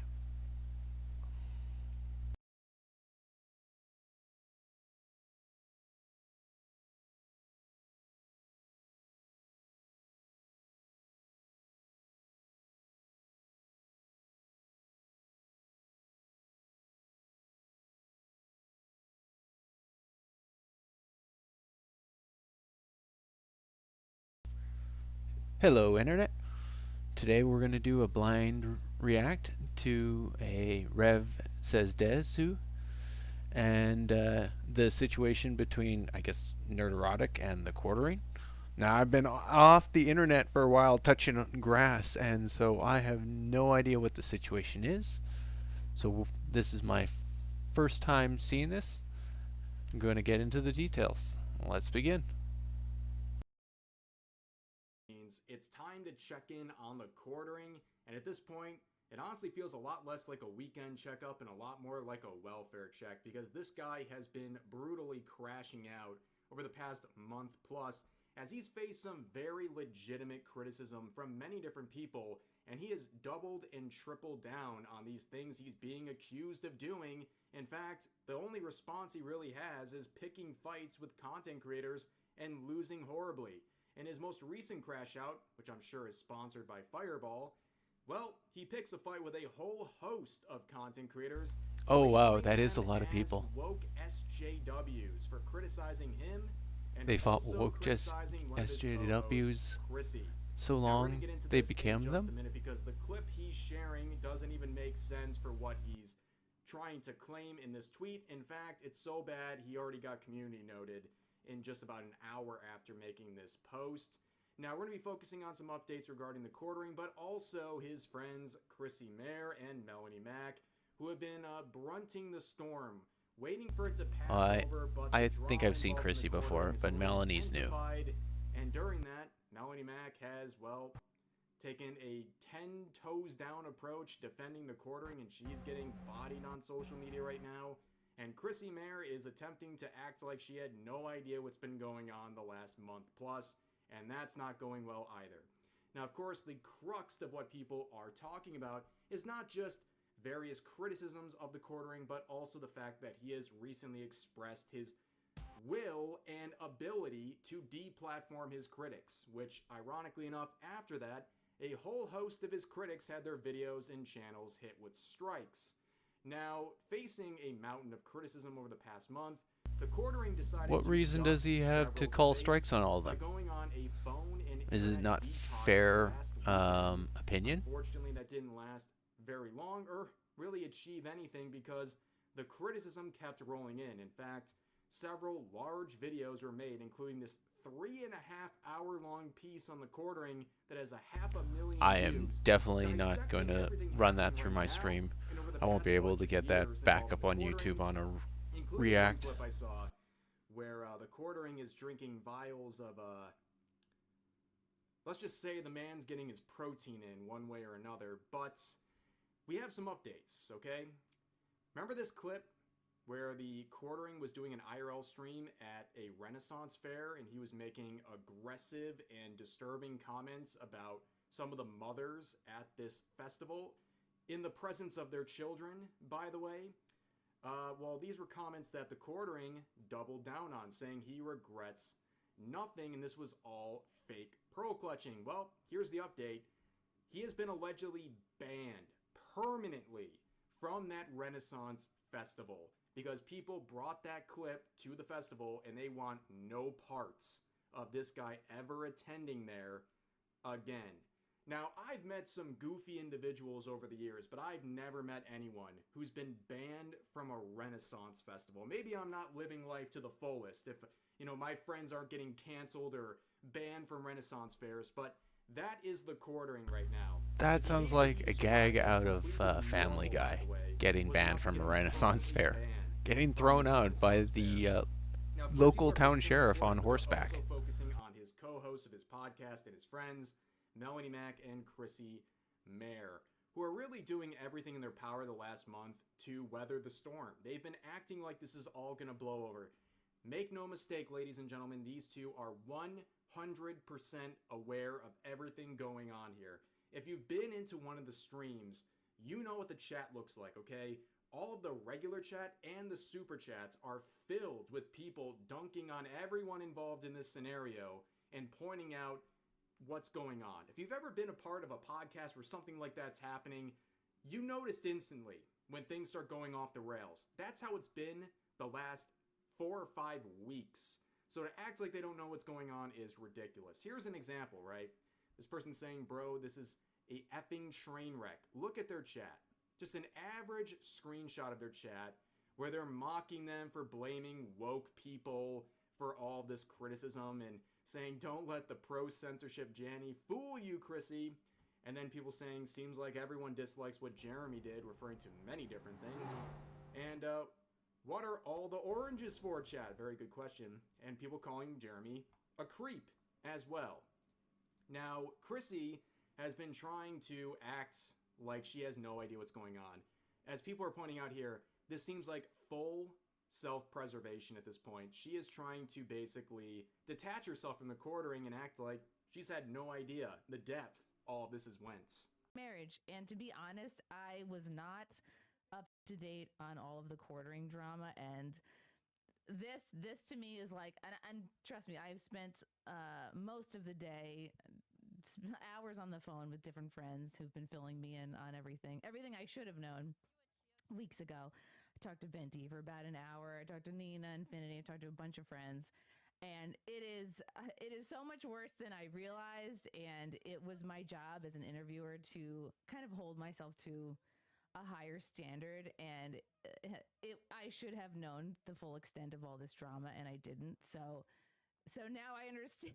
Hello, Internet. Today we're going to do a blind react to a Rev Says Desu and the situation between, I guess, Nerderotic and the quartering. Now, I've been off the internet for a while touching on grass, and so I have no idea what the situation is. So this is my first time seeing this. I'm going to get into the details. Let's begin. It's time to check in on the quartering, and at this point, it honestly feels a lot less like a weekend checkup and a lot more like a welfare check, because this guy has been brutally crashing out over the past month plus, as he's faced some very legitimate criticism from many different people, and he has doubled and tripled down on these things he's being accused of doing. In fact, the only response he really has is picking fights with content creators and losing horribly. In his most recent crash out, which I'm sure is sponsored by Fireball, well, he picks a fight with a whole host of content creators. Oh wow, labeling that is a them lot of as people. Woke SJWs for criticizing him, and They fought also woke just criticizing one of his SJWs co-hosts, Chrissy. so Now, we're long gonna get into they this in became just them. a minute, because the clip he's sharing doesn't even make sense for what he's trying to claim in this tweet. In fact, it's so bad he already got community noted in just about an hour after making this post. Now, we're going to be focusing on some updates regarding the quartering, but also his friends Chrissy Mayer and Melanie Mack, who have been brunting the storm, waiting for it to pass over. But I the think drama I've seen involved in Chrissy the before, quartering has but only Melanie's new. intensified. And during that, Melanie Mack has, well, taken a 10 toes down approach defending the quartering, and she's getting bodied on social media right now. And Chrissy Mayer is attempting to act like she had no idea what's been going on the last month plus, and that's not going well either. Now, of course, the crux of what people are talking about is not just various criticisms of the quartering, but also the fact that he has recently expressed his will and ability to deplatform his critics, which, ironically enough, after that, a whole host of his critics had their videos and channels hit with strikes. Now, facing a mountain of criticism over the past month, the quartering decided What to reason duck does he have to several call debates strikes on all of by them? going on a phone and Is it internet not detox fair last weekend. opinion? Unfortunately, that didn't last very long or really achieve anything, because the criticism kept rolling in. In fact, several large videos were made, including this 3.5-hour long piece on the quartering that has 500,000 I am views, definitely not going dissecting to everything run that happening through right my now, stream. and over the I won't past be able bunch to of get years that back involving up the on quartering, YouTube on a including react. one clip I saw, where the quartering is drinking vials of let's just say the man's getting his protein in one way or another, but we have some updates, okay? Remember this clip where the Quartering was doing an IRL stream at a Renaissance fair and he was making aggressive and disturbing comments about some of the mothers at this festival in the presence of their children, by the way? Well, these were comments that the Quartering doubled down on, saying he regrets nothing and this was all fake pearl clutching. Well, here's the update. He has been allegedly banned permanently from that Renaissance festival because people brought that clip to the festival and they want no parts of this guy ever attending there again. Now, I've met some goofy individuals over the years, but I've never met anyone who's been banned from a Renaissance festival. Maybe I'm not living life to the fullest if, you know, my friends aren't getting canceled or banned from Renaissance fairs, but that is the Quartering right now. That sounds like a gag out of Family Guy, getting banned from a Renaissance fair. Getting thrown out by the local town sheriff on horseback. Also focusing on his co-hosts of his podcast and his friends, Melanie Mack and Chrissy Mayer, who are really doing everything in their power the last month to weather the storm. They've been acting like this is all going to blow over. Make no mistake, ladies and gentlemen, these two are 100% aware of everything going on here. If you've been into one of the streams, you know what the chat looks like, okay? All of the regular chat and the super chats are filled with people dunking on everyone involved in this scenario and pointing out what's going on. If you've ever been a part of a podcast where something like that's happening, you noticed instantly when things start going off the rails. That's how it's been the last 4 or 5 weeks. So to act like they don't know what's going on is ridiculous. Here's an example, right? This person's saying, bro, this is a effing train wreck. Look at their chat. Just an average screenshot of their chat where they're mocking them for blaming woke people for all this criticism and saying, don't let the pro-censorship Janny fool you, Chrissy. And then people saying, seems like everyone dislikes what Jeremy did, referring to many different things. And what are all the oranges for, chat? Very good question. And people calling Jeremy a creep as well. Now, Chrissy has been trying to act like she has no idea what's going on. As people are pointing out here, this seems like full self-preservation at this point. She is trying to basically detach herself from the Quartering and act like she's had no idea the depth all of this is went. Marriage. And to be honest, I was not up to date on all of the Quartering drama, and this to me is like, and trust me, I've spent most of the day, hours on the phone with different friends who've been filling me in on everything I should have known weeks ago. I talked to Venti for about an hour. I talked to Nina, Infinity. I talked to a bunch of friends, and it is so much worse than I realized. And it was my job as an interviewer to kind of hold myself to a higher standard, and I should have known the full extent of all this drama, and I didn't. So now I understand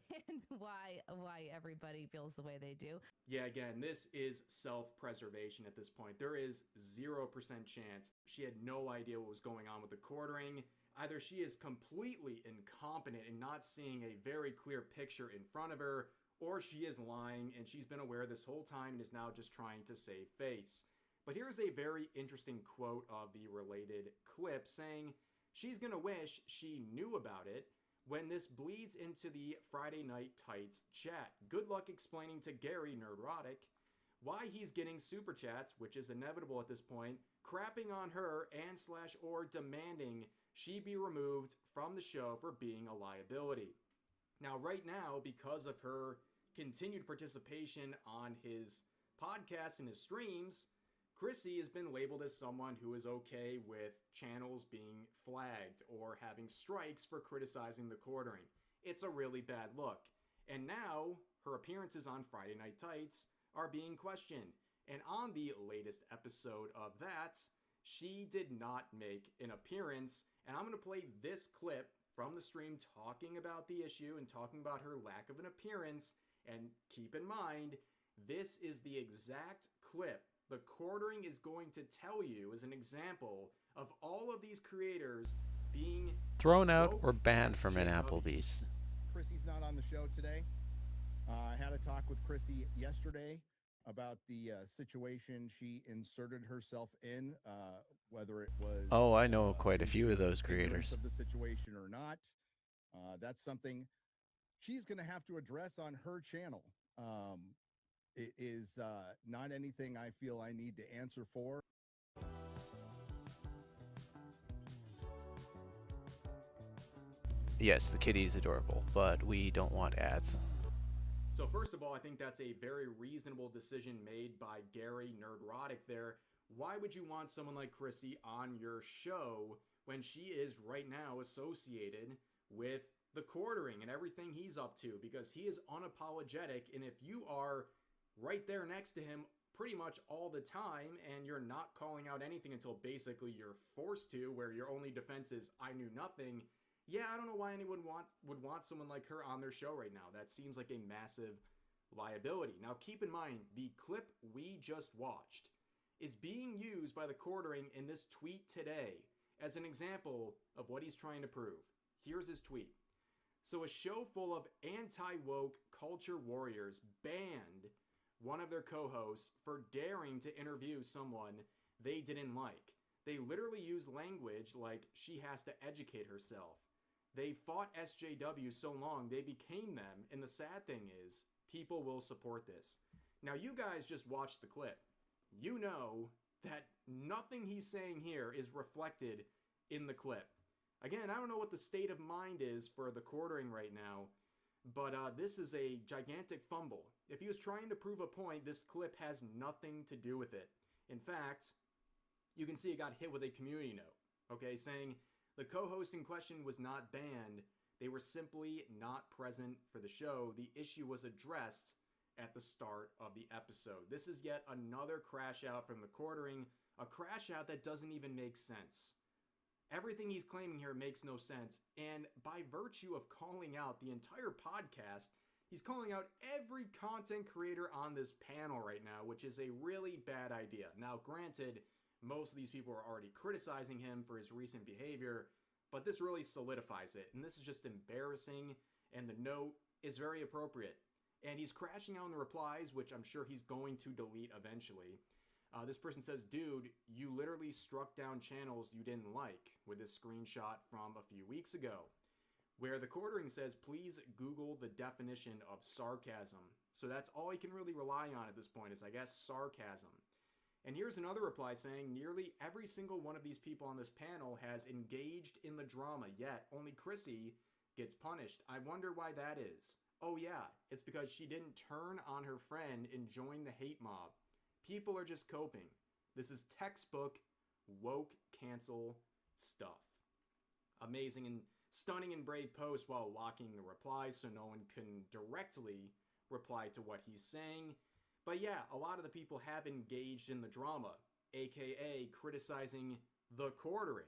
why everybody feels the way they do. Yeah, again, this is self-preservation at this point. There is 0% chance she had no idea what was going on with the Quartering. Either she is completely incompetent and not seeing a very clear picture in front of her, or she is lying and she's been aware this whole time and is now just trying to save face. But here's a very interesting quote of the related clip saying she's gonna wish she knew about it when this bleeds into the Friday Night Tights chat. Good luck explaining to Gary Nerdrotic why he's getting super chats, which is inevitable at this point, crapping on her and / or demanding she be removed from the show for being a liability. Now, right now, because of her continued participation on his podcast and his streams, Chrissy has been labeled as someone who is okay with channels being flagged or having strikes for criticizing the Quartering. It's a really bad look. And now, her appearances on Friday Night Tights are being questioned. And on the latest episode of that, she did not make an appearance. And I'm going to play this clip from the stream talking about the issue and talking about her lack of an appearance. And keep in mind, this is the exact clip the Quartering is going to tell you as an example of all of these creators being thrown out or banned from an Applebee's. Chrissy's not on the show today. I had a talk with Chrissy yesterday about the situation she inserted herself in, whether it was Oh, I know quite a due few of to those ignorance creators. of the situation or not. That's something she's going to have to address on her channel. It is not anything I feel I need to answer for. Yes, the kitty's adorable, but we don't want ads. So first of all, I think that's a very reasonable decision made by Gary Nerdrotic there. Why would you want someone like Chrissy on your show when she is right now associated with the quartering and everything he's up to? Because he is unapologetic, and if you are right there next to him pretty much all the time and you're not calling out anything until basically you're forced to, where your only defense is I knew nothing, yeah, I don't know why anyone would want someone like her on their show right now. That seems like a massive liability. Now, keep in mind, the clip we just watched is being used by the quartering in this tweet today as an example of what he's trying to prove. Here's his tweet. So a show full of anti-woke culture warriors banned one of their co-hosts for daring to interview someone they didn't like. They literally used language like she has to educate herself. They fought SJW so long they became them, and the sad thing is, people will support this. Now you guys just watched the clip. You know that nothing he's saying here is reflected in the clip. Again, I don't know what the state of mind is for the quartering right now, but this is a gigantic fumble. If he was trying to prove a point, this clip has nothing to do with it. In fact, you can see it got hit with a community note, okay, saying the co-host in question was not banned. They were simply not present for the show. The issue was addressed at the start of the episode. This is yet another crash out from the quartering, a crash out that doesn't even make sense. Everything he's claiming here makes no sense, and by virtue of calling out the entire podcast, he's calling out every content creator on this panel right now, which is a really bad idea. Now, granted, most of these people are already criticizing him for his recent behavior, but this really solidifies it, and this is just embarrassing, and the note is very appropriate. And he's crashing out in the replies, which I'm sure he's going to delete eventually. This person says, dude, you literally struck down channels you didn't like, with this screenshot from a few weeks ago, where the quartering says, please Google the definition of sarcasm. So that's all he can really rely on at this point is, I guess, sarcasm. And here's another reply saying, nearly every single one of these people on this panel has engaged in the drama, yet only Chrissy gets punished. I wonder why that is. Oh yeah, it's because she didn't turn on her friend and join the hate mob. People are just coping. This is textbook woke cancel stuff. Amazing and stunning and brave post while locking the replies so no one can directly reply to what he's saying. But yeah, a lot of the people have engaged in the drama, aka criticizing the quartering,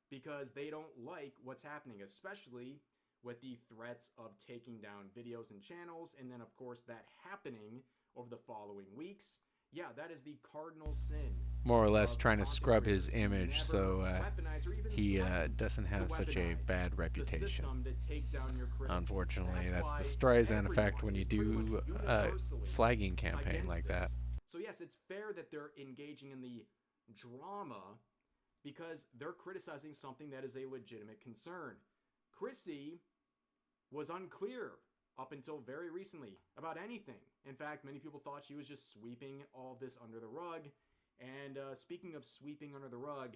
because they don't like what's happening, especially with the threats of taking down videos and channels, and then of course that happening over the following weeks. Yeah, that is the cardinal sin. More or less trying to scrub his image so he doesn't have such a bad reputation. Unfortunately, that's the Streisand effect when you do a flagging campaign like that. So yes, it's fair that they're engaging in the drama because they're criticizing something that is a legitimate concern. Chrissy was unclear up until very recently about anything. In fact, many people thought she was just sweeping all of this under the rug. And speaking of sweeping under the rug,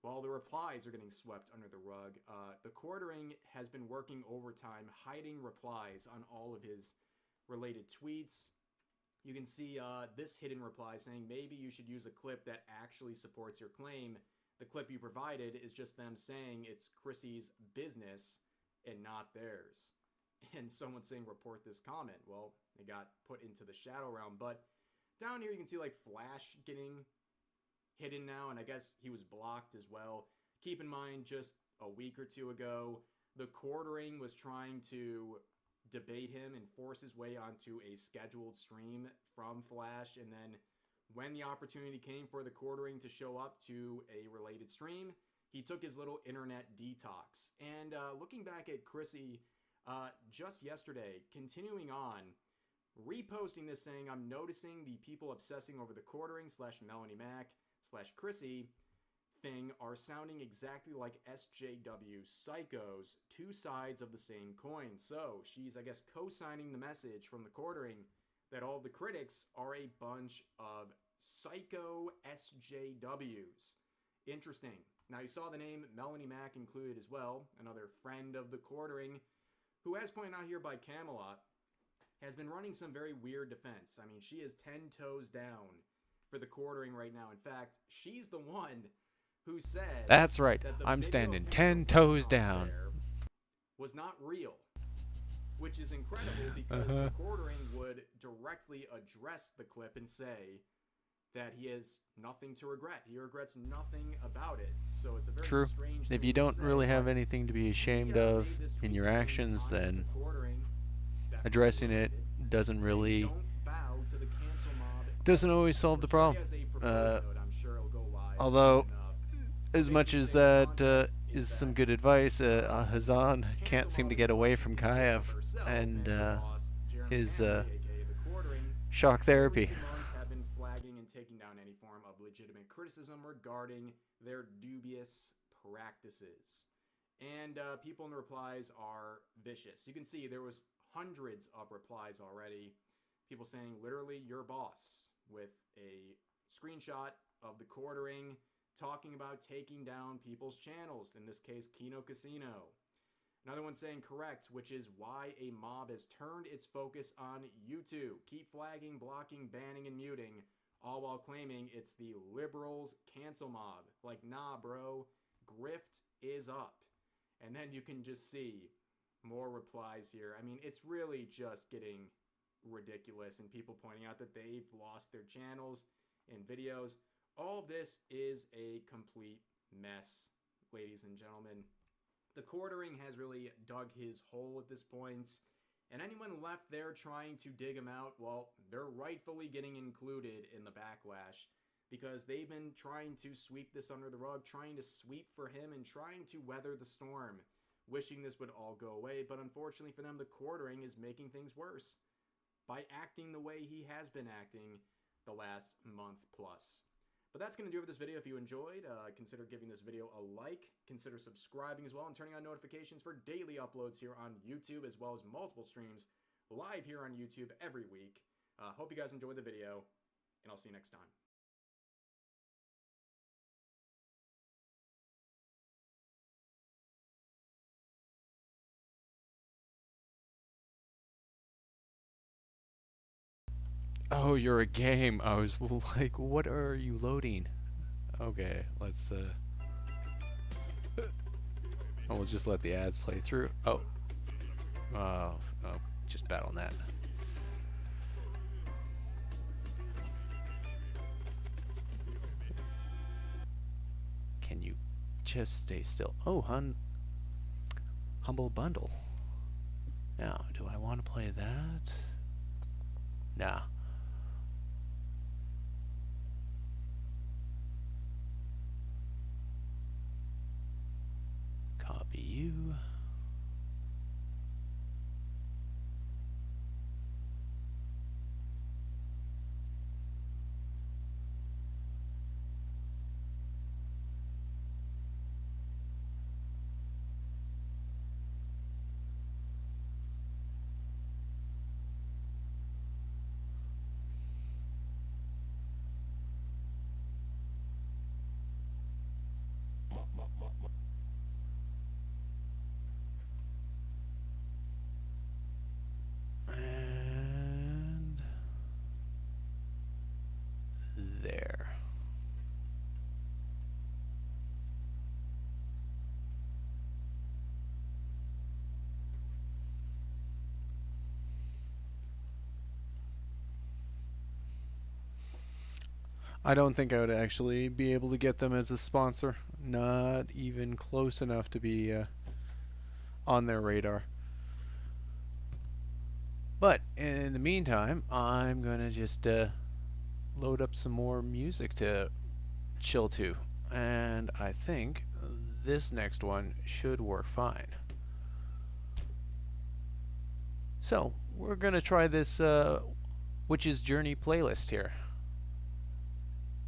while the replies are getting swept under the rug, the quartering has been working overtime, hiding replies on all of his related tweets. You can see this hidden reply saying, maybe you should use a clip that actually supports your claim. The clip you provided is just them saying it's Chrissy's business and not theirs. And someone saying report this comment. Well, it got put into the shadow realm. But down here you can see like Flash getting hidden now, and I guess he was blocked as well. Keep in mind, just a week or two ago, the quartering was trying to debate him and force his way onto a scheduled stream from Flash, and then when the opportunity came for the quartering to show up to a related stream, he took his little internet detox. And looking back at Chrissy, just yesterday, continuing on, reposting this saying, I'm noticing the people obsessing over the quartering / Melanie Mac / Chrissy thing are sounding exactly like SJW psychos, two sides of the same coin. So she's, I guess, co-signing the message from the quartering that all the critics are a bunch of psycho SJWs. Interesting. Now, you saw the name Melanie Mac included as well, another friend of the quartering, who, as pointed out here by Camelot, has been running some very weird defense. I mean, she is 10 toes down for the quartering right now. In fact, she's the one who said That's right. that the I'm video standing of 10 him toes Renaissance down. fair was not real, which is incredible because the quartering would directly address the clip and say that he has nothing to regret. He regrets nothing about it. So it's a very True. strange If thing you to don't say, really have but anything to be he, ashamed made of this tweet in your the same actions, time as then the quartering definitely addressing it repeated, doesn't saying, really "Don't bow to the cancel mob." doesn't always solve the Which problem. already has a proposed note. I'm sure it'll go live Although, soon enough. as much Basically as saying the that context is that some good advice, the Hazan can't cancel seem mob to is get away going to from consist Kaev of herself and her boss, Jeremy his Hanley, aka the quartering, shock in therapy. recent months have been flagging and taking down any form of legitimate criticism regarding their dubious practices. And people in the replies are vicious. You can see there was hundreds of replies already. People saying literally your boss, with a screenshot of the quartering talking about taking down people's channels, in this case Kino Casino. Another one saying correct, which is why a mob has turned its focus on YouTube. Keep flagging, blocking, banning, and muting, all while claiming it's the liberals cancel mob. Like, nah, bro, grift is up. And then you can just see more replies here. I mean, it's really just getting ridiculous, and people pointing out that they've lost their channels and videos. All of this is a complete mess, ladies and gentlemen. The quartering has really dug his hole at this point, and anyone left there trying to dig him out, well, they're rightfully getting included in the backlash, because they've been trying to sweep this under the rug, trying to sweep for him and trying to weather the storm, wishing this would all go away. But unfortunately for them, the quartering is making things worse by acting the way he has been acting the last month plus. But that's going to do it for this video. If you enjoyed, consider giving this video a like, consider subscribing as well, and turning on notifications for daily uploads here on YouTube, as well as multiple streams live here on YouTube every week. Hope you guys enjoyed the video, and I'll see you next time. Oh, you're a game. I was like, what are you loading? Okay, let's we'll just let the ads play through. Oh, just Battle.net. Can you just stay still? Oh, Humble Bundle. Now, do I want to play that? Nah. Copy you. And there. I don't think I would actually be able to get them as a sponsor. Not even close enough to be on their radar. But in the meantime, I'm going to just load up some more music to chill to. And I think this next one should work fine. So we're gonna try this Witch's Journey playlist here.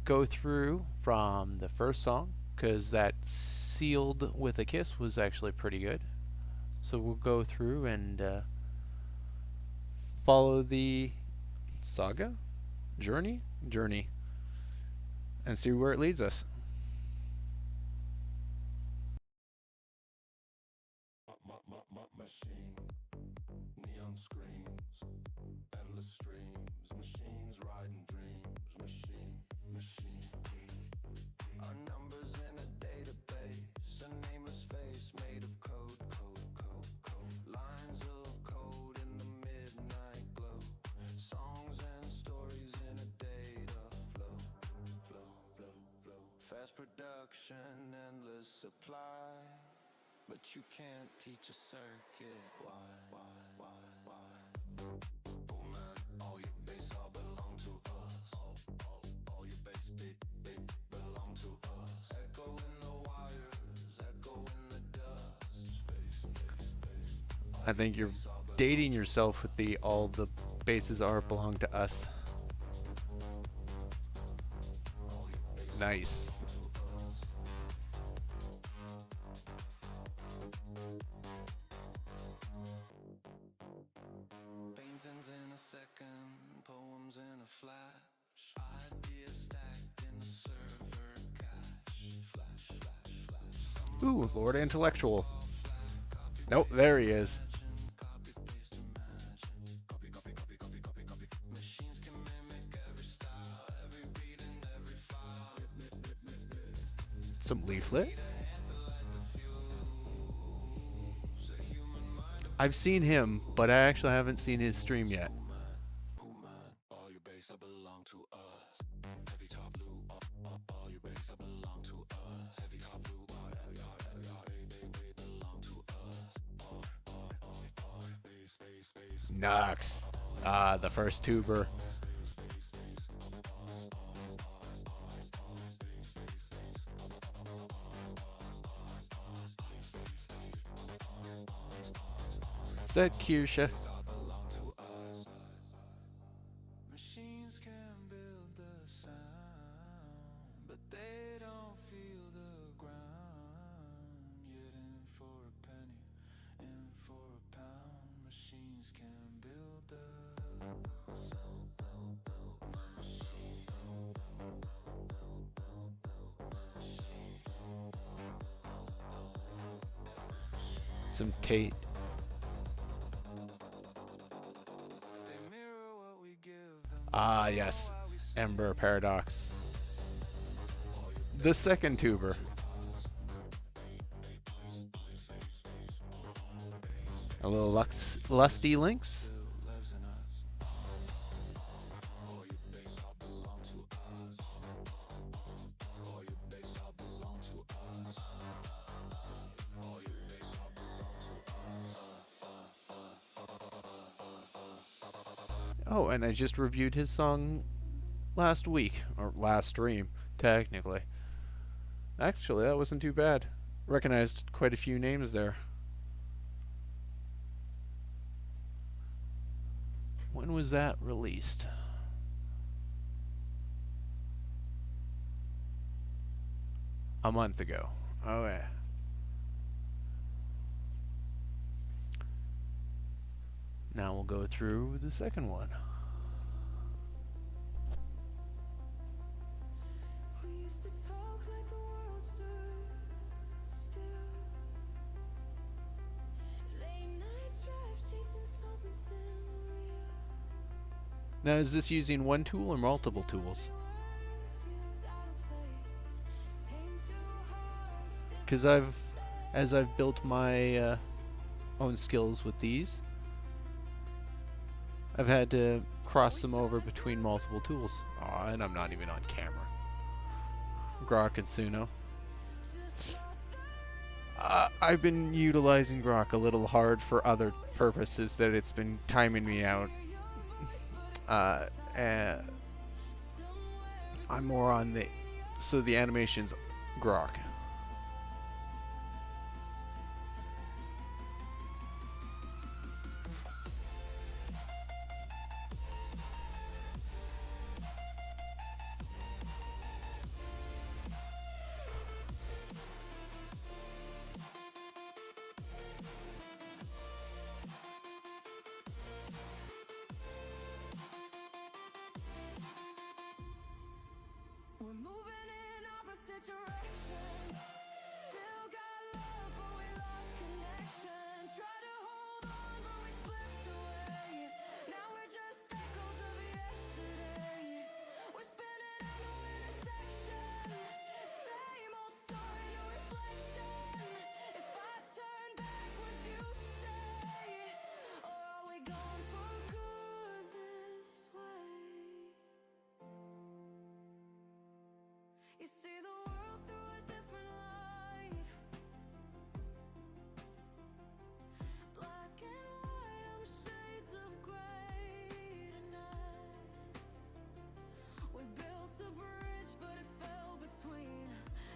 Go through from the first song, because that Sealed with a Kiss was actually pretty good. So we'll go through and follow the saga, journey, and see where it leads us. Machine, neon screens, endless streams, machines riding dreams, machine. Our numbers in a database, a nameless face made of code. Lines of code in the midnight glow, songs and stories in a data flow. Fast production, endless supply. But you can't teach a circuit. Why? Oh man, all your bass all belong to us. All your bass, they belong to us. Echo in the wires, echo in the dust. I think you're dating yourself with the all the bases are belong to us. Nice. Paintings in a second, poems in a flash, ideas stacked in a server cache. Flash. Ooh, Lord Intellectual. Nope, there he is. Machines can mimic every style, every beat and every file. Some Leaflet. I've seen him, but I actually haven't seen his stream yet. All your bass belong to us. Heavy top blue, all your bass belong to us. Heavy top blue, they belong to us. Bass. Nox. The first tuber. Is that Kirsha? Machines can build the sound, but they don't feel the ground. Yet in for a penny, in for a pound. Machines can build the sound. Some Tate. Ah, yes. Ember Paradox. The second tuber. A little lusty Lynx. Oh, and I just reviewed his song last week, or last stream, technically. Actually, that wasn't too bad. Recognized quite a few names there. When was that released? A month ago. Oh, yeah. Now we'll go through the second one. We used to talk like the world stood still. Late night drive chasing something real. Now, is this using one tool or multiple tools? Because as I've built my own skills with these, I've had to cross them over between multiple tools. Aw, and I'm not even on camera. Grok and Suno. I've been utilizing Grok a little hard for other purposes that it's been timing me out. And I'm more on the animation's Grok. situations. Still got love, but we lost connection. Try to hold on, but we slipped away. Now we're just echoes of yesterday. We're spinning out no intersection. Same old story, no reflection. If I turn back, would you stay? Or are we gone for good this way? You see the world through a different light. Black and white, I'm shades of gray tonight. We built a bridge, but it fell between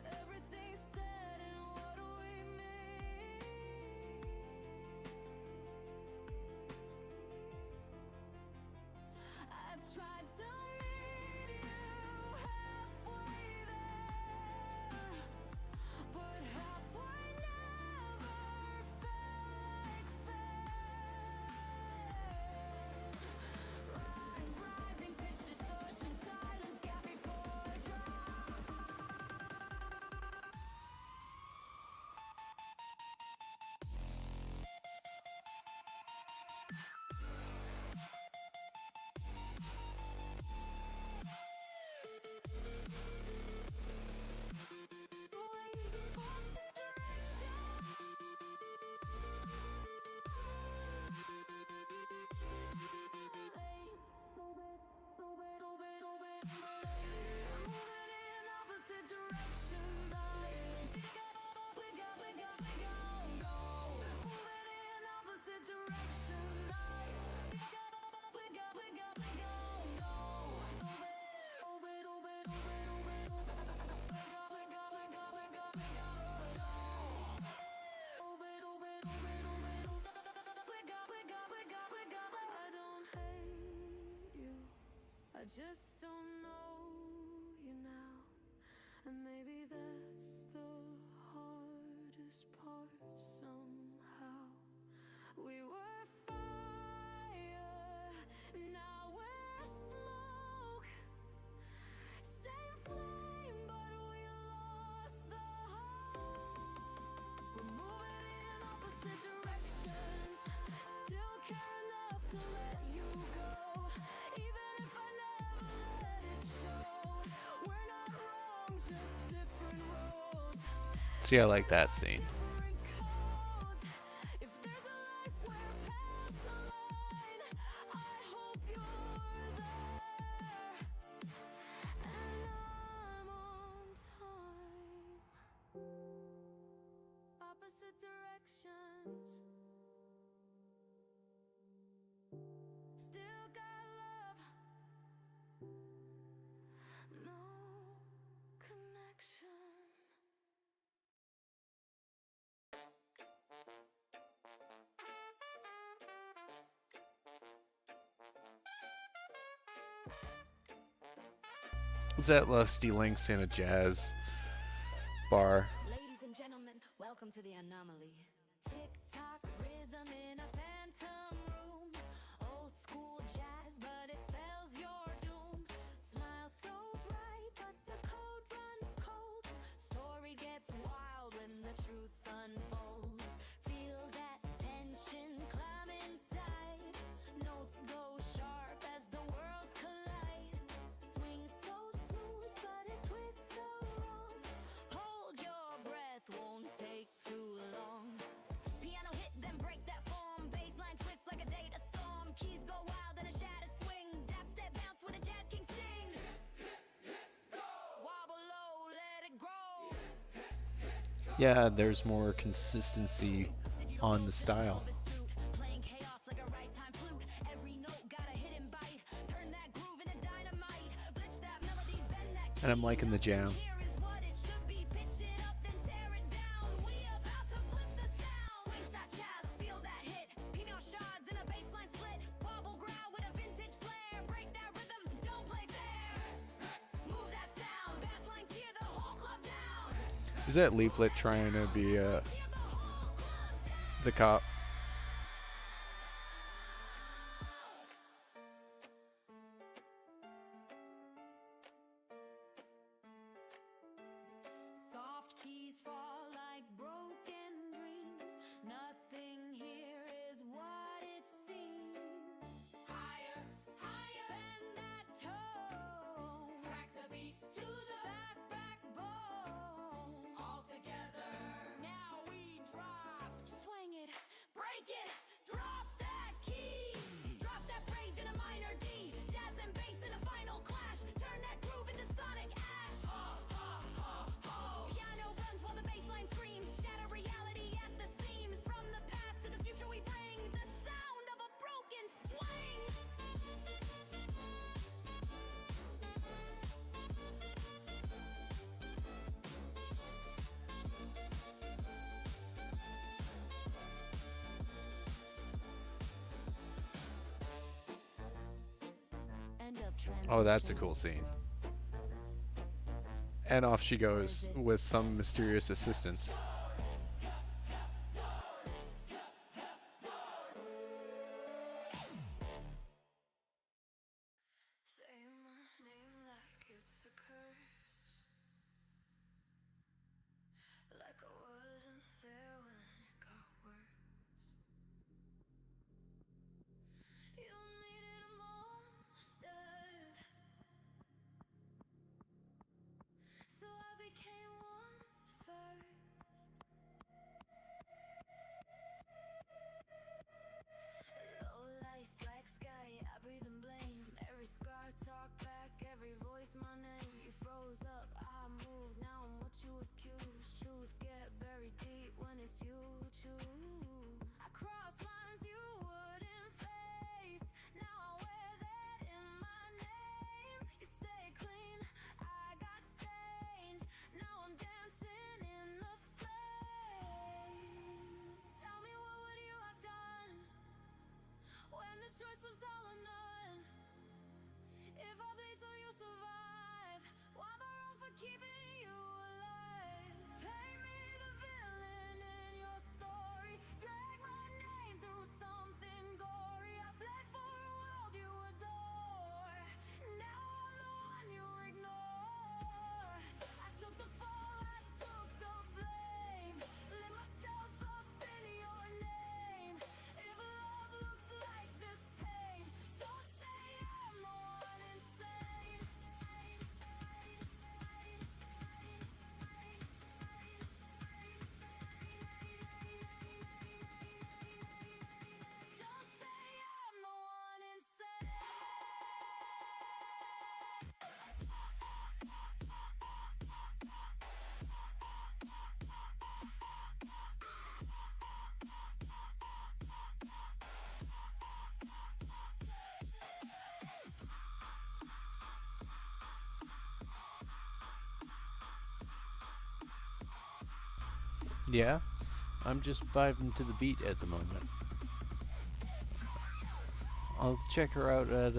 everything said and what we mean. I tried to meet you halfway there, but halfway never felt like fair. Rising pitch distortion, silence got me for a drop. I just don't know you now, and maybe that's the hardest part somehow. We were fire, now we're smoke. Same flame, but we lost the hope. We're moving in opposite directions. Still care enough to let you go, even if I never let it show. We're not wrong, just different roads. See, I like that scene. Different codes. If there's a life where paths align, I hope you're there. And I'm on time. Opposite directions. Still got love. No connection. Is that Lusty Links in a jazz bar? Ladies and gentlemen, welcome to the anomaly. Tick-tock rhythm in a phantom room. Old school jazz, but it spells your doom. Smile so bright, but the code runs cold. Story gets wild when the truth unfolds. Feel that tension climb inside. Notes go sharp as the worlds collide. Swing so smooth, but it twists so wrong. Hold your breath, won't take too long. Piano hit, then break that form. Bassline twist like a data storm. Keys go wild in a shattered swing. Dap step bounce with a jazz king sting. Wobble low, let it grow. Yeah, there's more consistency on the style. Playing chaos like a right time flute. Every note got a hidden bite. Turn that groove into dynamite. Blitz that melody, bend that And I'm liking the jam. Here is what it should be. Pitch it up, then tear it down. We about to flip the sound. Swing that jazz, feel that hit. Piano shards in a bassline split. Wobble growl with a vintage flair. Break that rhythm, don't play fair. Move that sound, bassline tear the whole club down. Is that Leaflet trying to be the cop? Oh, that's a cool scene. And off she goes with some mysterious assistance. Say my name like it's a curse, like I wasn't there when it got worse. You needed more stuff, so I became one first. Low lights, black sky, I breathe in blame. Every scar talk back, every voice my name. You froze up, I moved, now I'm what you accuse. Truth get buried deep when it's you who choose. I cross lines you wouldn't face, now I wear that in my name. You stay clean, I got stained, now I'm dancing in the flames. Tell me, what would you have done when the choice was all or none? If I bleed so you survive, why am I wrong for keeping you alive? Paint me the villain in your story, drag my name through something gory. I bled for a world you adore, now I'm the one you ignore. I took the fall, I took the blame, lit myself up in your name. If love looks like this pain, don't say I'm the one insane. Don't say I'm the one insane. Yeah, I'm just vibing to the beat at the moment. I'll check her out at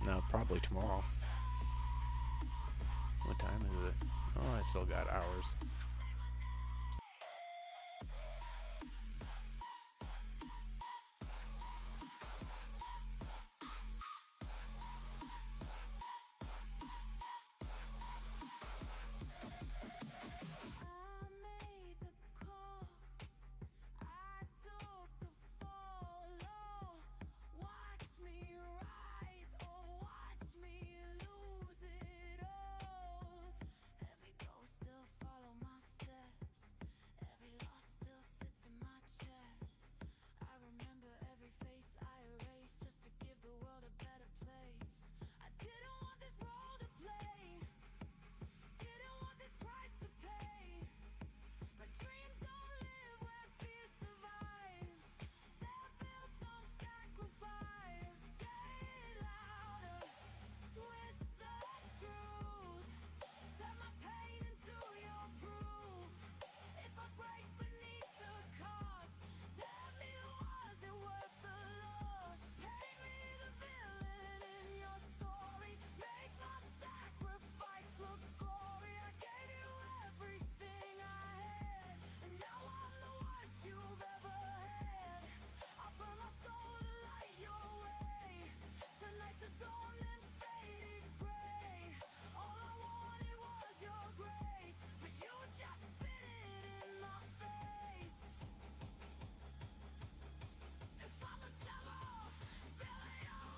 no, probably tomorrow. What time is it? Oh, I still got hours. I made the call, I took the fall. Oh, watch me rise, or watch me lose it all. Every ghost still follow my steps, every loss still sits in my chest. I remember every face I erased just to give the world a better place. I didn't want this role to play, didn't want this price to pay. But dreams don't live where fear survives, they're built on sacrifice. Say it louder, twist the truth, turn my pain into your proof. If I break beneath the cost, tell me, was it worth the loss? Paint me the villain in your story, make my sacrifice look gory. I gave you everything I had, and now I'm the worst you've ever had. I burn my soul to light your way, turn night to dawn and faded gray. All I wanted was your grace, but you just spit it in my face. If I'm the devil, really you're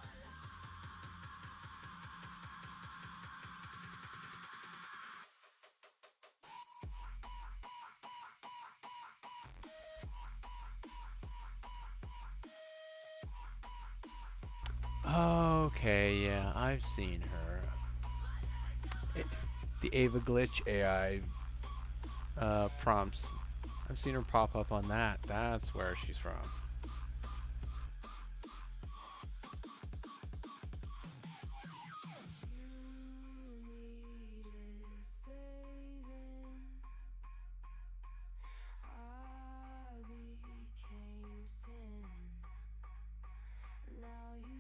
Okay, yeah, I've seen her. The Ava Glitch AI prompts. I've seen her pop up on that. That's where she's from. I became sin. Now you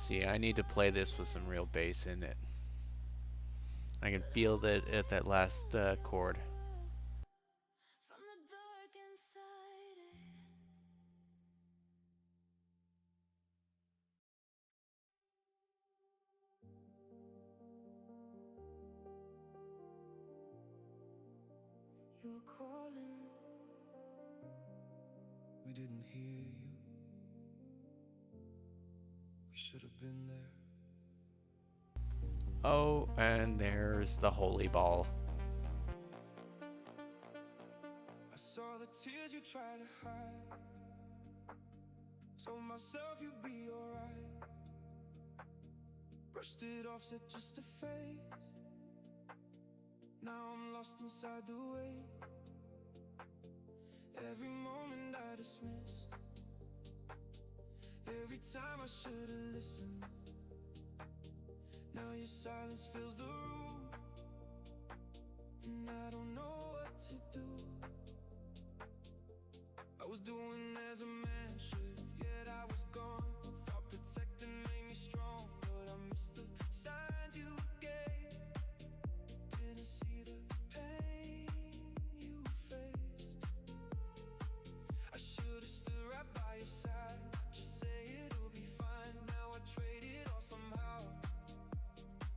See, I need to play this with some real bass in it. I can feel that at that last chord. From the dark inside it. You were calling. We didn't hear you. We should have been there. Oh, and there's the holy ball. I saw the tears you tried to hide. Told myself you'd be alright. Brushed it off, said just a phase. Now I'm lost inside the weight. Every moment I dismissed. Every time I should've listened. Now your silence fills the room, and I don't know what to do. I was doing as a man should, yet I was gone. Thought protecting made me strong, but I missed the signs you gave. Didn't see the pain you faced. I should've stood right by your side. Just say it'll be fine. Now I trade it all somehow,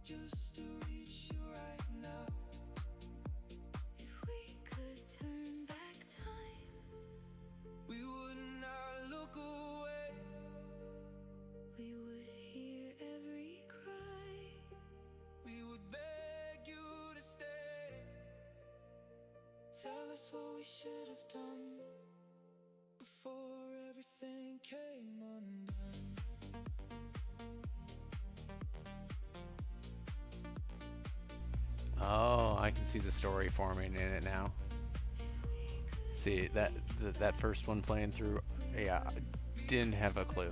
just to reach you right now. If we could turn back time, We would not look away. we would hear every cry. We would beg you to stay. Tell us what we should have done Before everything came undone. Oh, I can see the story forming in it now. See, that first one playing through, yeah, I didn't have a clue.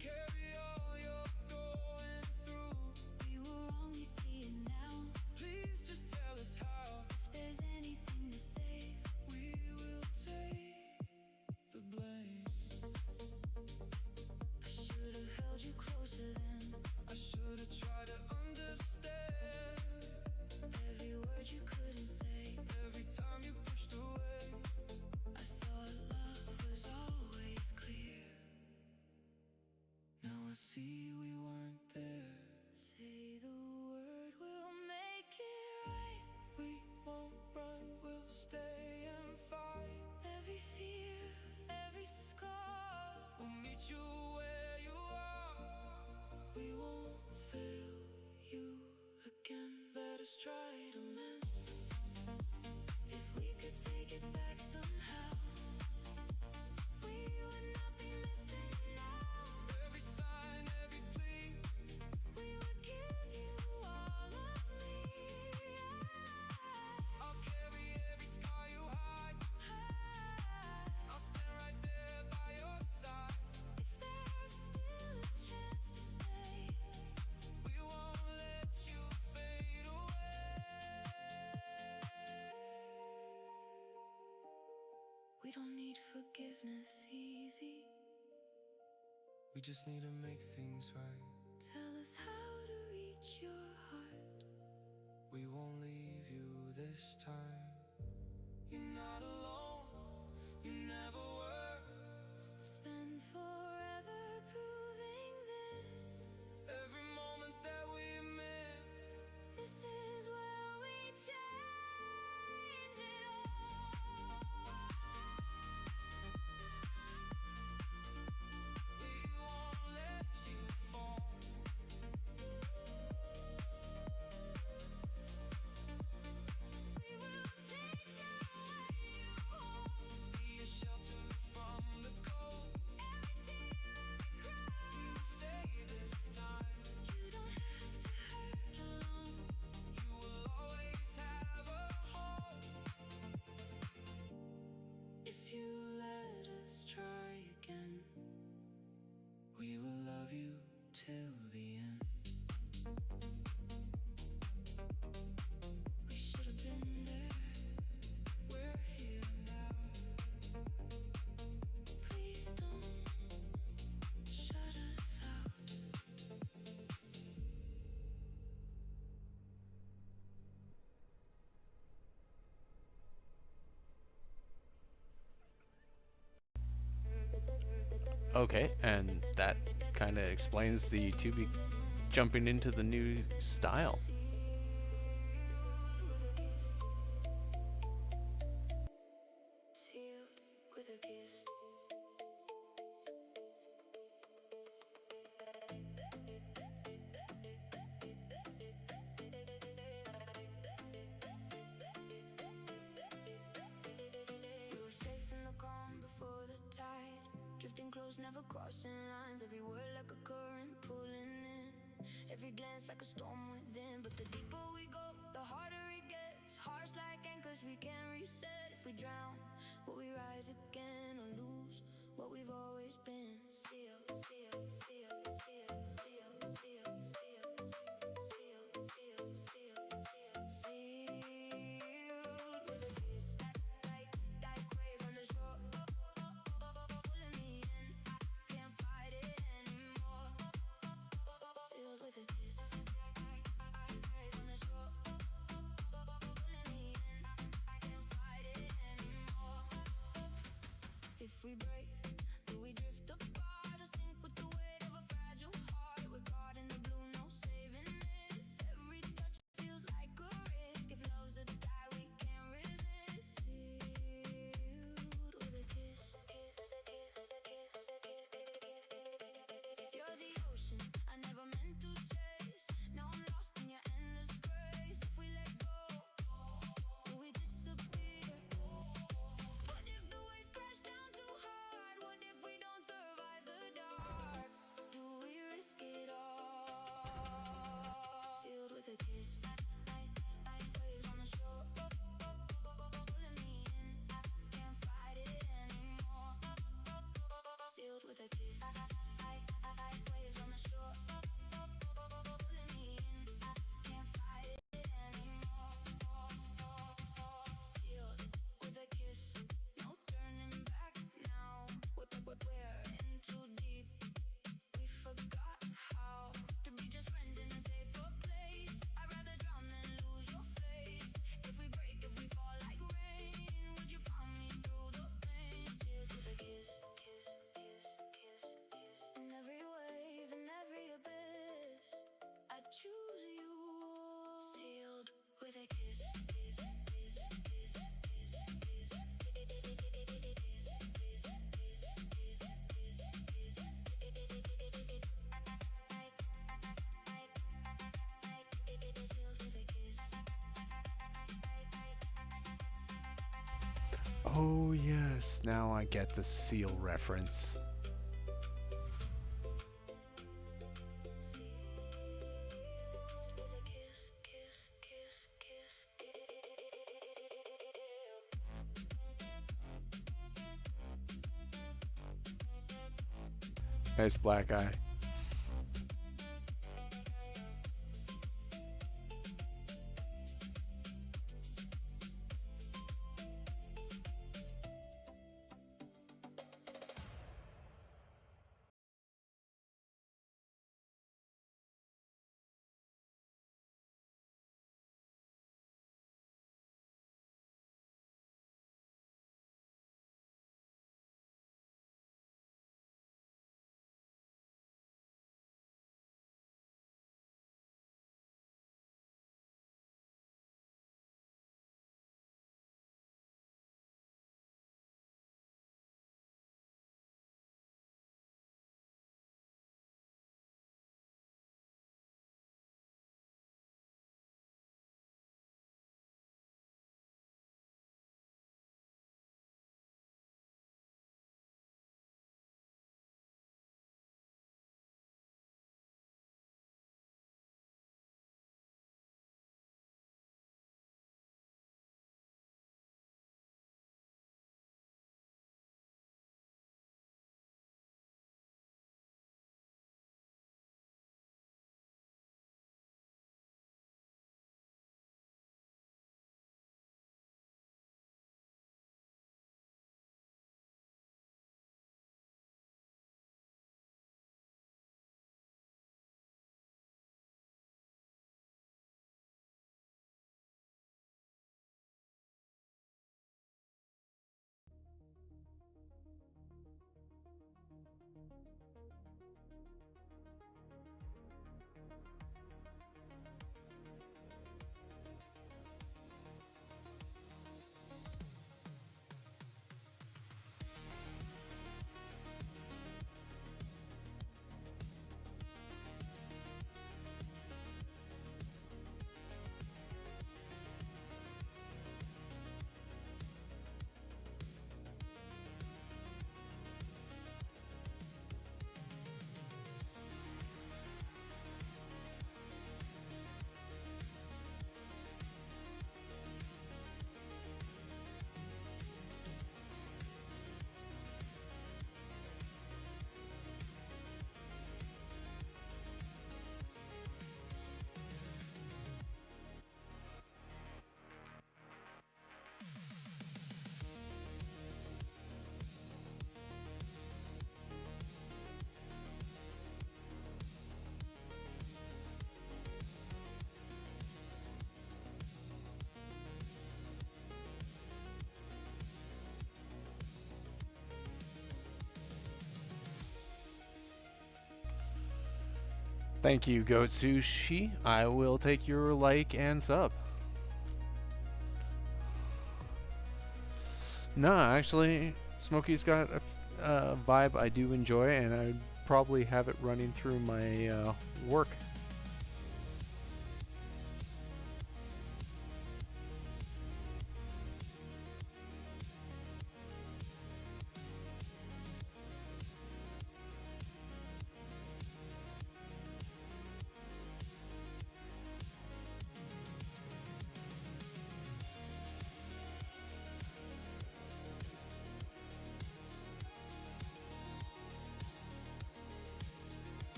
Carry all you're going through. We were wrong, we see it now. Please just tell us how. If there's anything to say, We will take the blame. I should have held you closer then. I should have tried to understand. Every word you couldn't say. Every time you pushed away. I thought love was always clear. Now I see we weren't there. Say the word, we'll make it right. We won't run, we'll stay and fight. Every fear, every scar. We'll meet you where you are. We won't fail you again. Let us try to mend. If we could take it back somehow, we would not be missing now. Every sign, every plea. We would give you all of me. I'll carry every scar you hide. I'll stand right there by your side. If there's still a chance to stay, We won't let you fade away. we don't need forgiveness easy. We just need to make things right. Tell us how to reach your heart. We won't leave you this time. You're not alone, you never were. We'll spend forever proving this. Every moment that we missed. This is where we change it all. We won't let you fall. We will take now what you Okay, and that kind of explains the Tubi jumping into the new style. Drifting close, never crossing lines. Every word like a current pulling in. Every glance like a storm within. But the deeper we go, the harder it gets. Hearts like anchors we can't reset. If we drown, will we rise again or lose what we've always been? Sealed, sealed, sealed, sealed, sealed, sealed, sealed, sealed, sealed, sealed, sealed, sealed with a kiss. Like wave on the shore. Pulling me in, I can't fight it anymore. Sealed with a kiss. Wave on the shore. Pulling me in, I can't fight it anymore. If we break, do we drift apart or sink with the weight of a fragile heart? We're caught in the blue, no saving this. Every touch feels like a risk. If love's a die, we can't resist. Sealed with a kiss. You're the ocean I never meant to chase. Now I'm lost in your endless grace. If we let go, will we disappear? What if the waves crash down too hard? What if we don't survive the dark? Do we risk it all? Sealed with a kiss. Waves on the shore. Pulling me in. I can't fight it anymore. Sealed with a kiss. Waves on the shore. Pulling me in. I can't fight it anymore. Sealed with a kiss. No turning back now. We're in too deep. We forgot how to be just friends in a safer place. I'd rather drown than lose your face. If we break, if we fall like rain, would you find me through the pain? Sealed with a kiss. Kiss, kiss, kiss, kiss. In every wave, in every abyss, I choose you. Sealed with a kiss. Kiss, kiss, kiss, kiss, kiss. Oh yes, now I get the seal reference. Nice black eye. Thank you, Goat Sushi. I will take your like and sub. No, actually, Smokey's got a vibe I do enjoy, and I'd probably have it running through my work.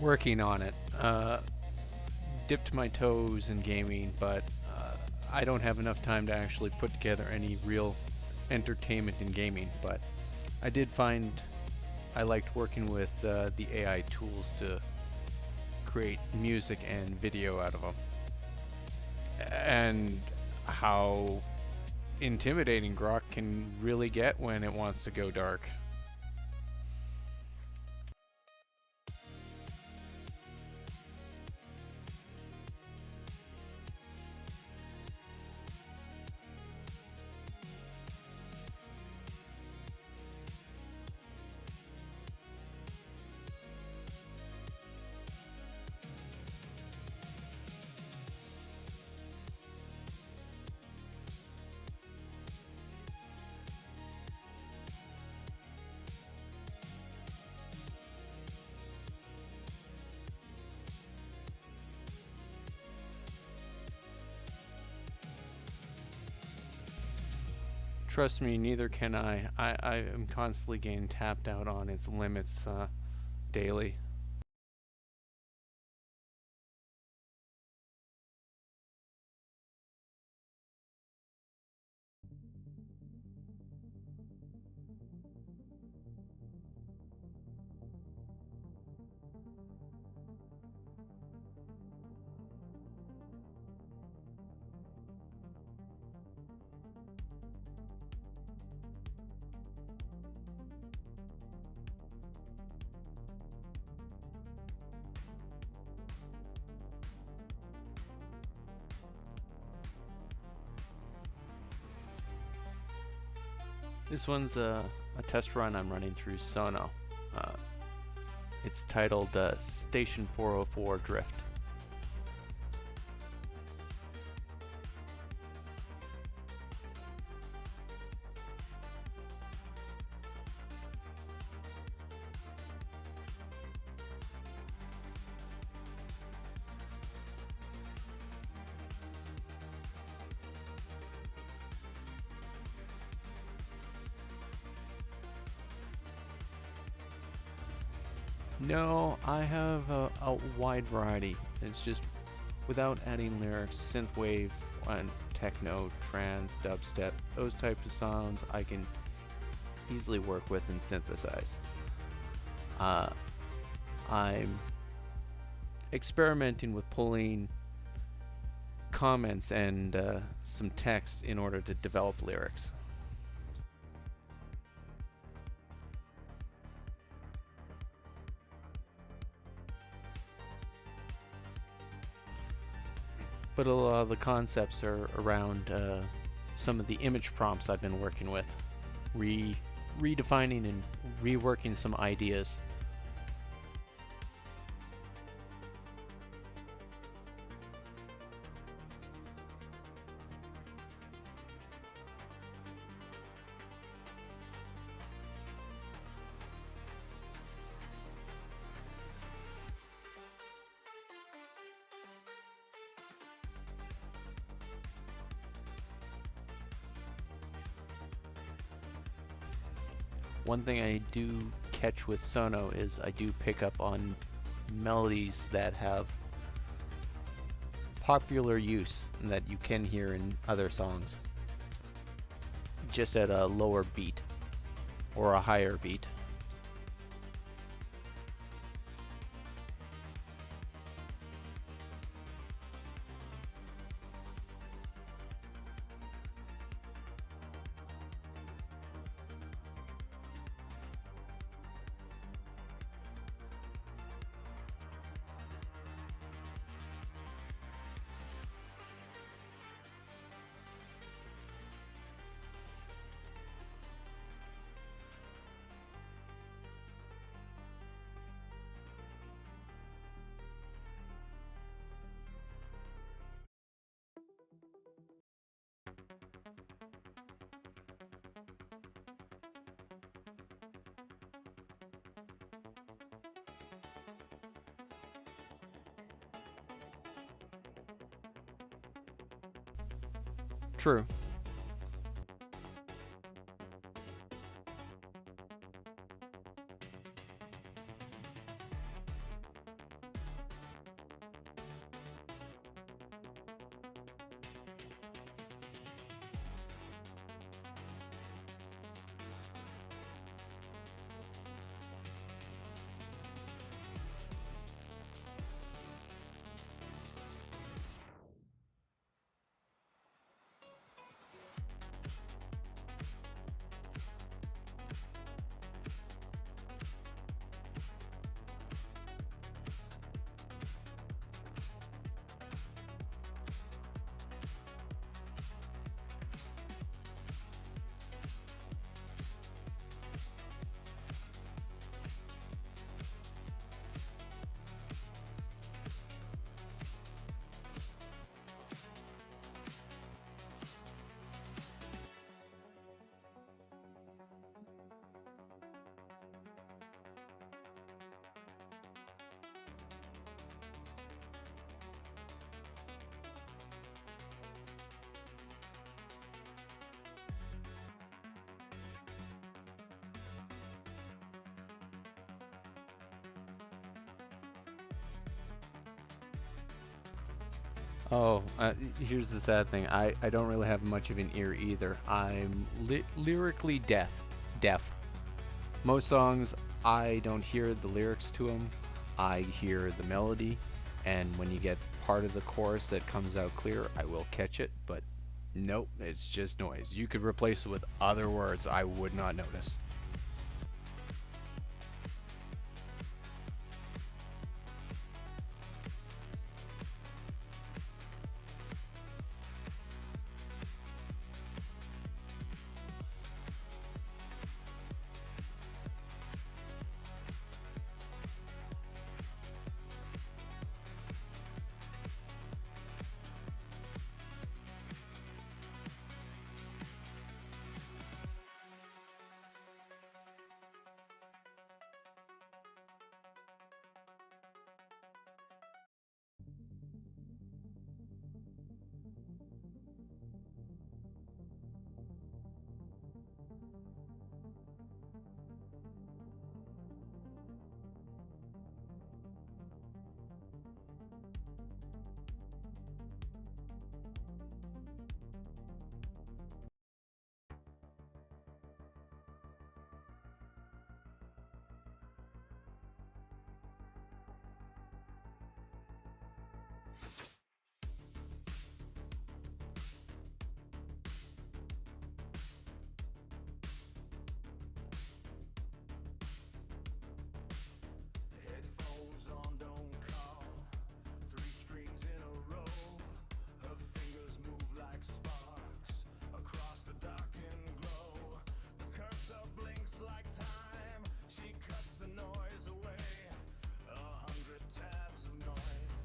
Working on it. Dipped my toes in gaming, but I don't have enough time to actually put together any real entertainment in gaming. But I did find I liked working with the AI tools to create music and video out of them. And how intimidating Grok can really get when it wants to go dark. Trust me, neither can I. I am constantly getting tapped out on its limits daily. This one's a test run I'm running through Sono. It's titled Station 404 Drift. No, I have a wide variety. It's just without adding lyrics, synthwave, and techno, trance, dubstep, those types of sounds I can easily work with and synthesize. I'm experimenting with pulling comments and some text in order to develop lyrics. But a lot of the concepts are around some of the image prompts I've been working with, redefining and reworking some ideas. One thing I do catch with Sono is I do pick up on melodies that have popular use and that you can hear in other songs, just at a lower beat or a higher beat. True. Oh, here's the sad thing. I don't really have much of an ear either. I'm lyrically deaf. Most songs, I don't hear the lyrics to them. I hear the melody, and when you get part of the chorus that comes out clear, I will catch it, but nope, it's just noise. You could replace it with other words, I would not notice.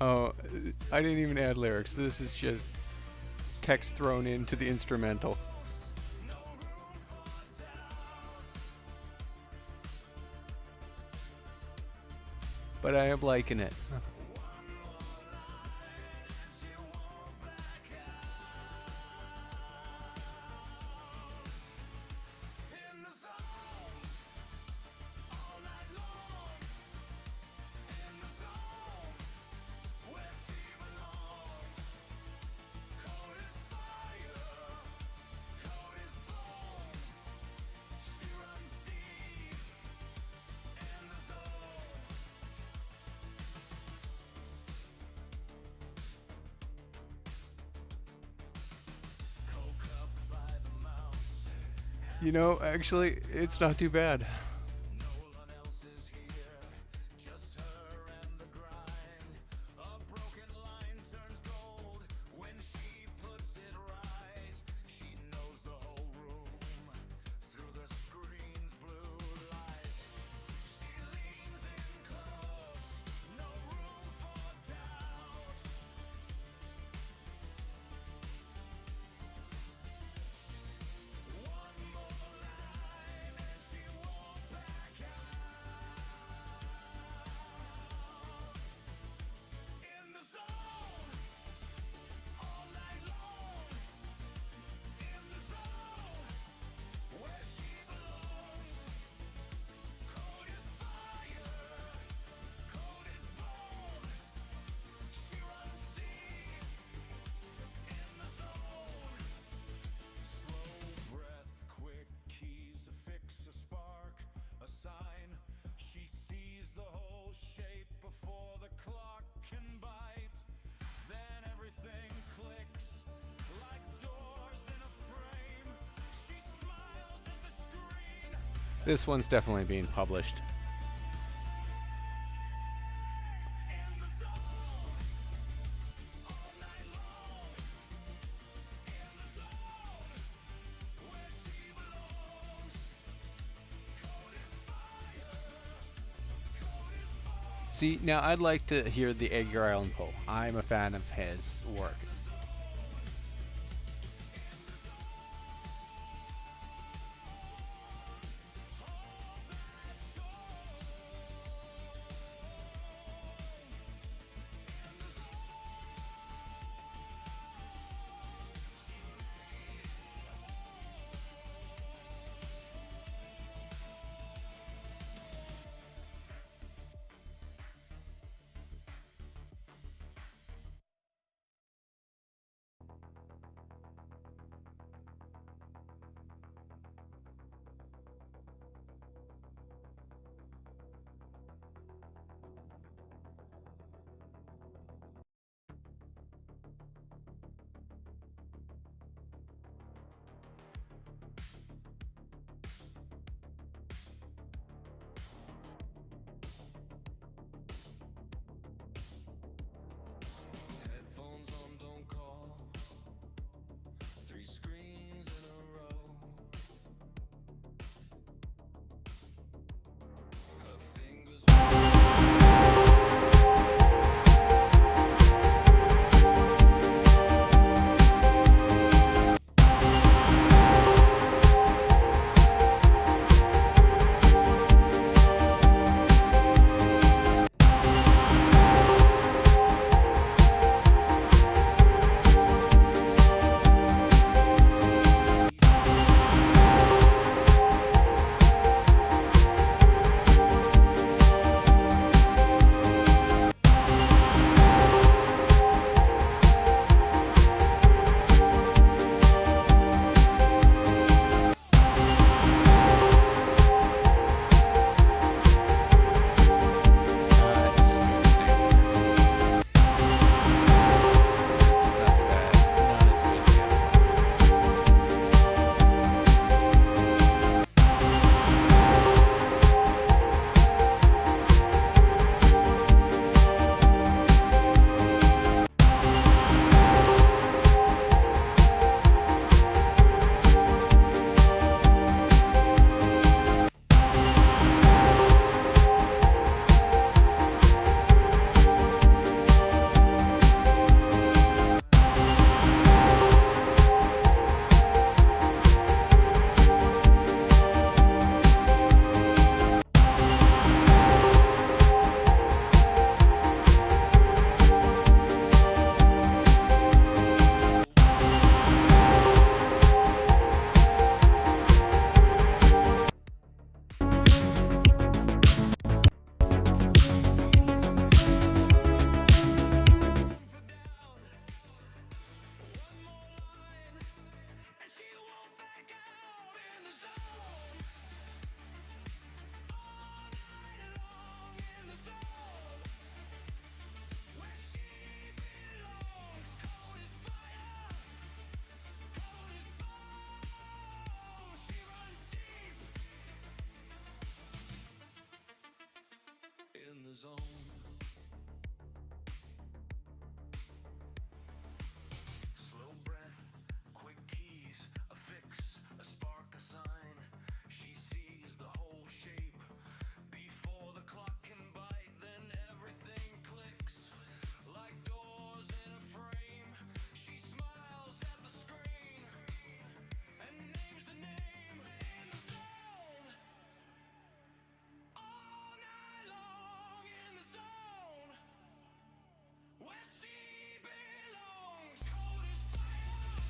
Oh, I didn't even add lyrics. This is just text thrown into the instrumental. But I am liking it. You know, actually, it's not too bad. This one's definitely being published. See, now I'd like to hear the Edgar Allan Poe. I'm a fan of his work.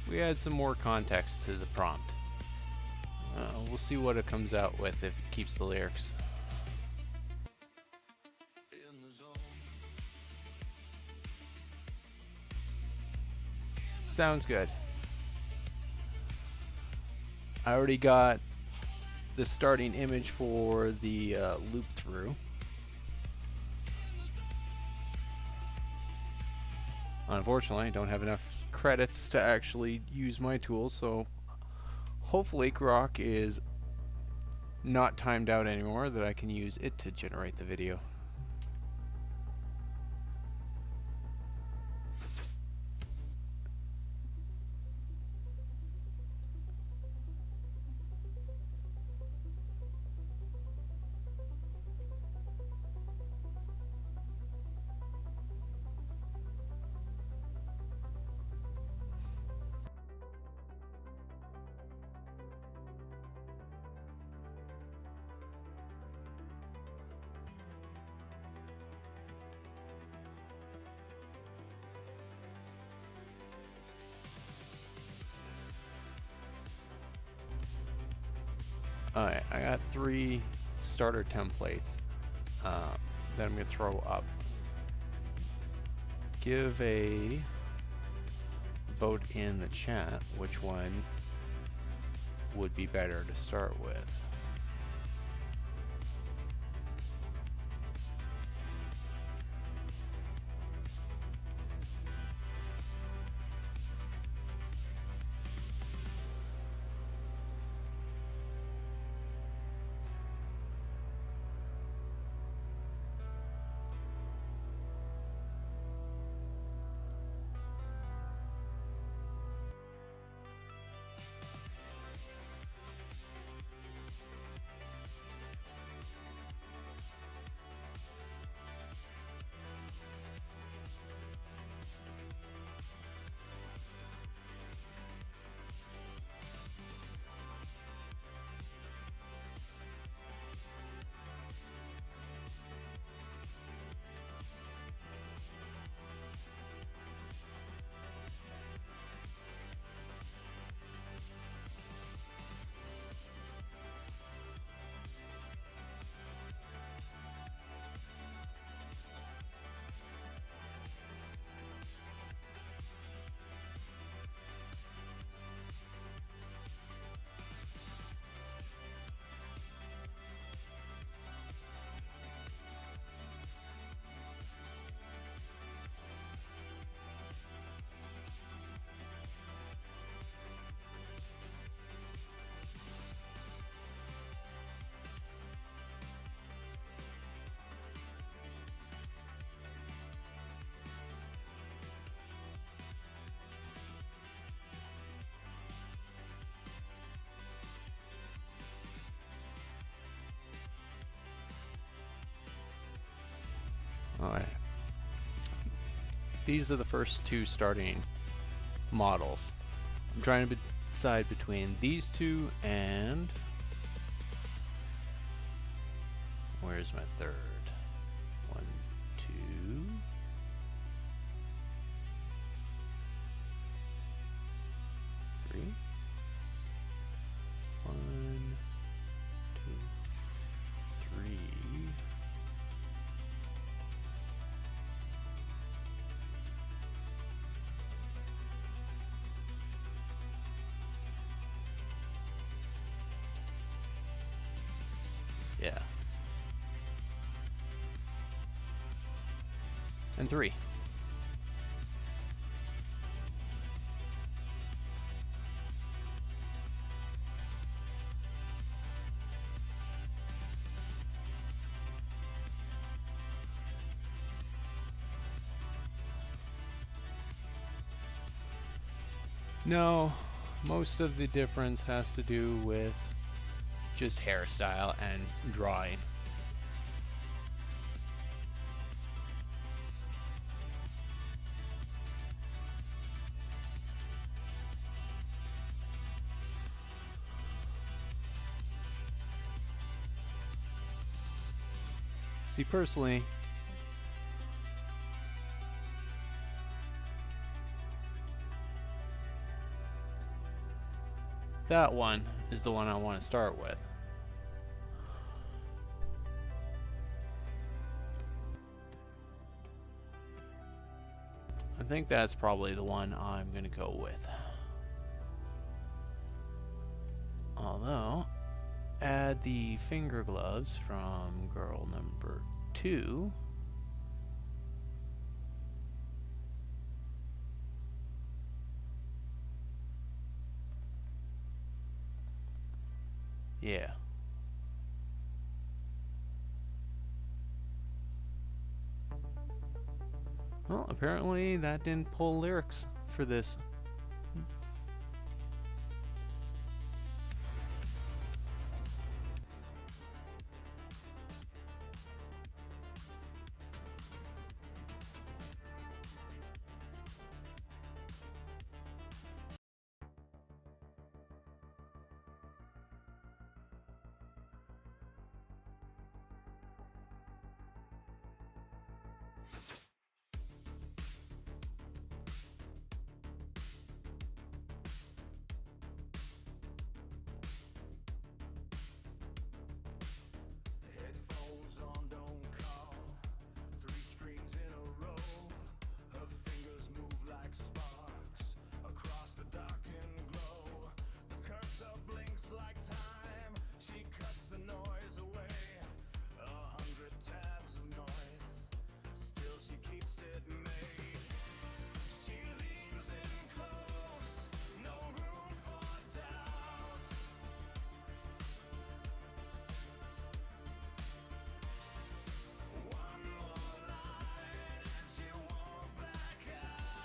we add some more context to the prompt. We'll see what it comes out with if it keeps the lyrics. Sounds good. I already got the starting image for the loop through. Unfortunately, I don't have enough credits to actually use my tools, so hopefully Grok is not timed out anymore, that I can use it to generate the video. Alright, I got 3 starter templates that I'm going to throw up. Give a vote in the chat which one would be better to start with. Alright. These are the first 2 starting models. I'm trying to decide between these 2 and... where's my third? 1, 2... 3. 1, 2, 3. Yeah. And 3. No, most of the difference has to do with just hairstyle and drawing. See, personally, that one is the one I want to start with. I think that's probably the one I'm going to go with. Although, add the finger gloves from girl number 2. Yeah. Well, apparently that didn't pull lyrics for this. Headphones on, don't call. 3 screens in a row. Her fingers move like sparks across the darkened glow. The cursor blinks like time. She cuts the noise away. 100 tabs of noise. Still she keeps it made. She leans in close. No room for doubt. One more line and she won't back out.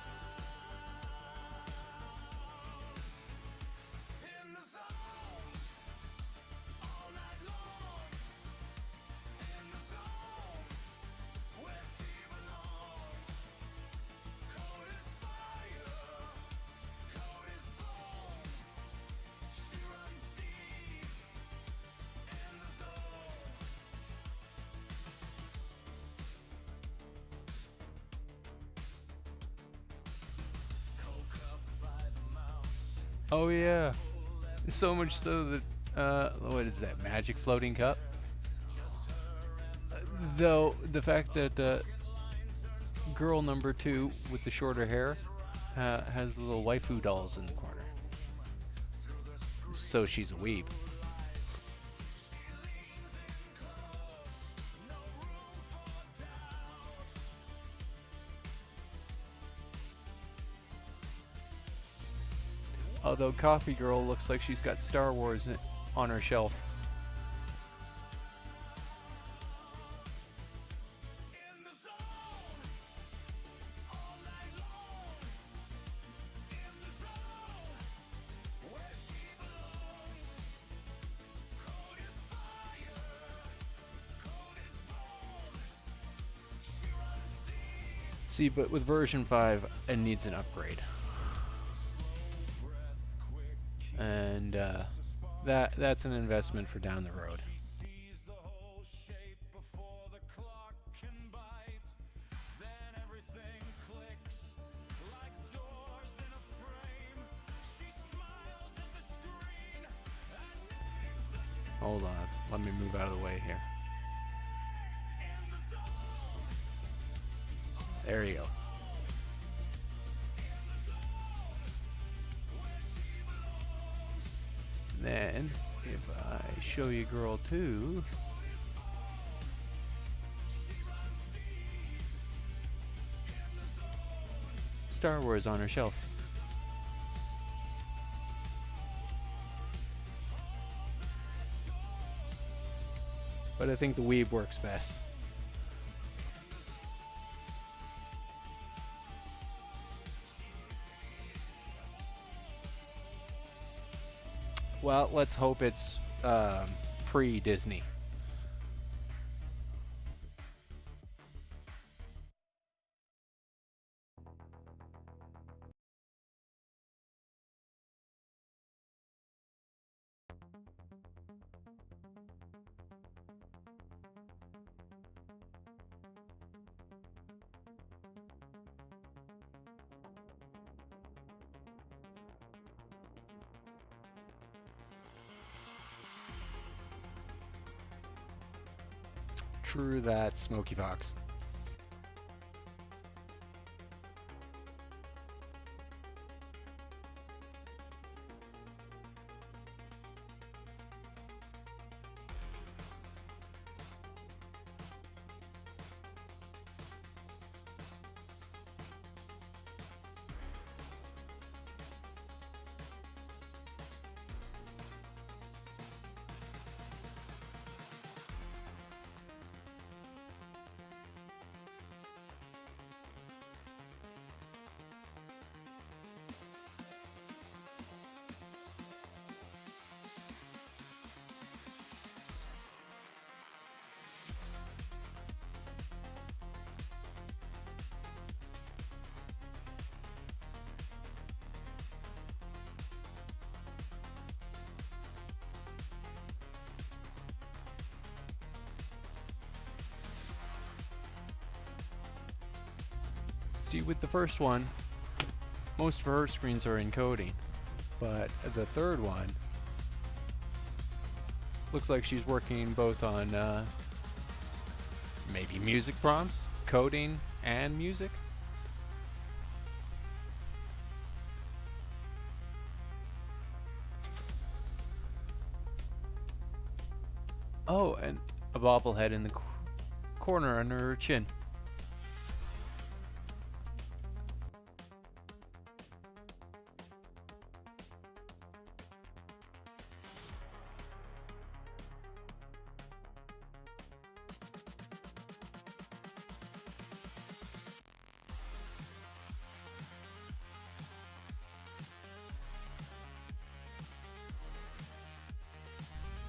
In the zone, all night long. In the zone, where she belongs. Cold as fire, cold as bone. She runs deep in the zone. Coke up by the mouse. Oh yeah. So much so that what is that, magic floating cup? Though the fact that girl number 2 with the shorter hair has little waifu dolls in the corner. So she's a weeb. Although Coffee Girl looks like she's got Star Wars on her shelf. In the zone, all night long. In the zone, where she belongs. Cold as fire, cold as bone. She runs deep. See, but with version 5, it needs an upgrade. And that's an investment for down the road. She sees the whole shape before the clock can bite. Then everything clicks like doors in a frame. She smiles at the screen and names the name Hold on, let me move out of the way here. in the zone. There you go. Then, if I show you girl 2, Star Wars on her shelf. But I think the weeb works best. Well, let's hope it's pre-Disney. True that, Smoky Fox. See, with the first one, most of her screens are encoding, but the third one looks like she's working both on maybe music prompts, coding, and music. Oh, and a bobblehead in the corner under her chin.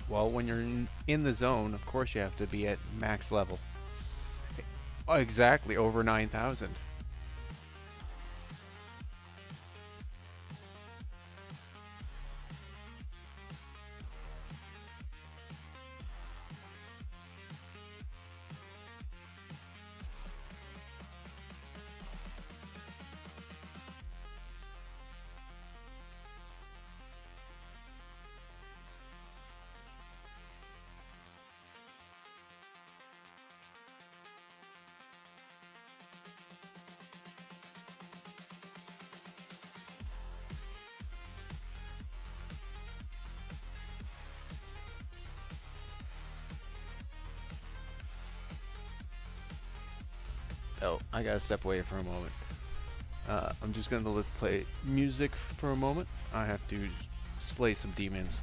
Well, when you're in the zone, of course you have to be at max level. Oh, exactly, over 9,000. Oh, I gotta step away for a moment. I'm just gonna play music for a moment. I have to slay some demons.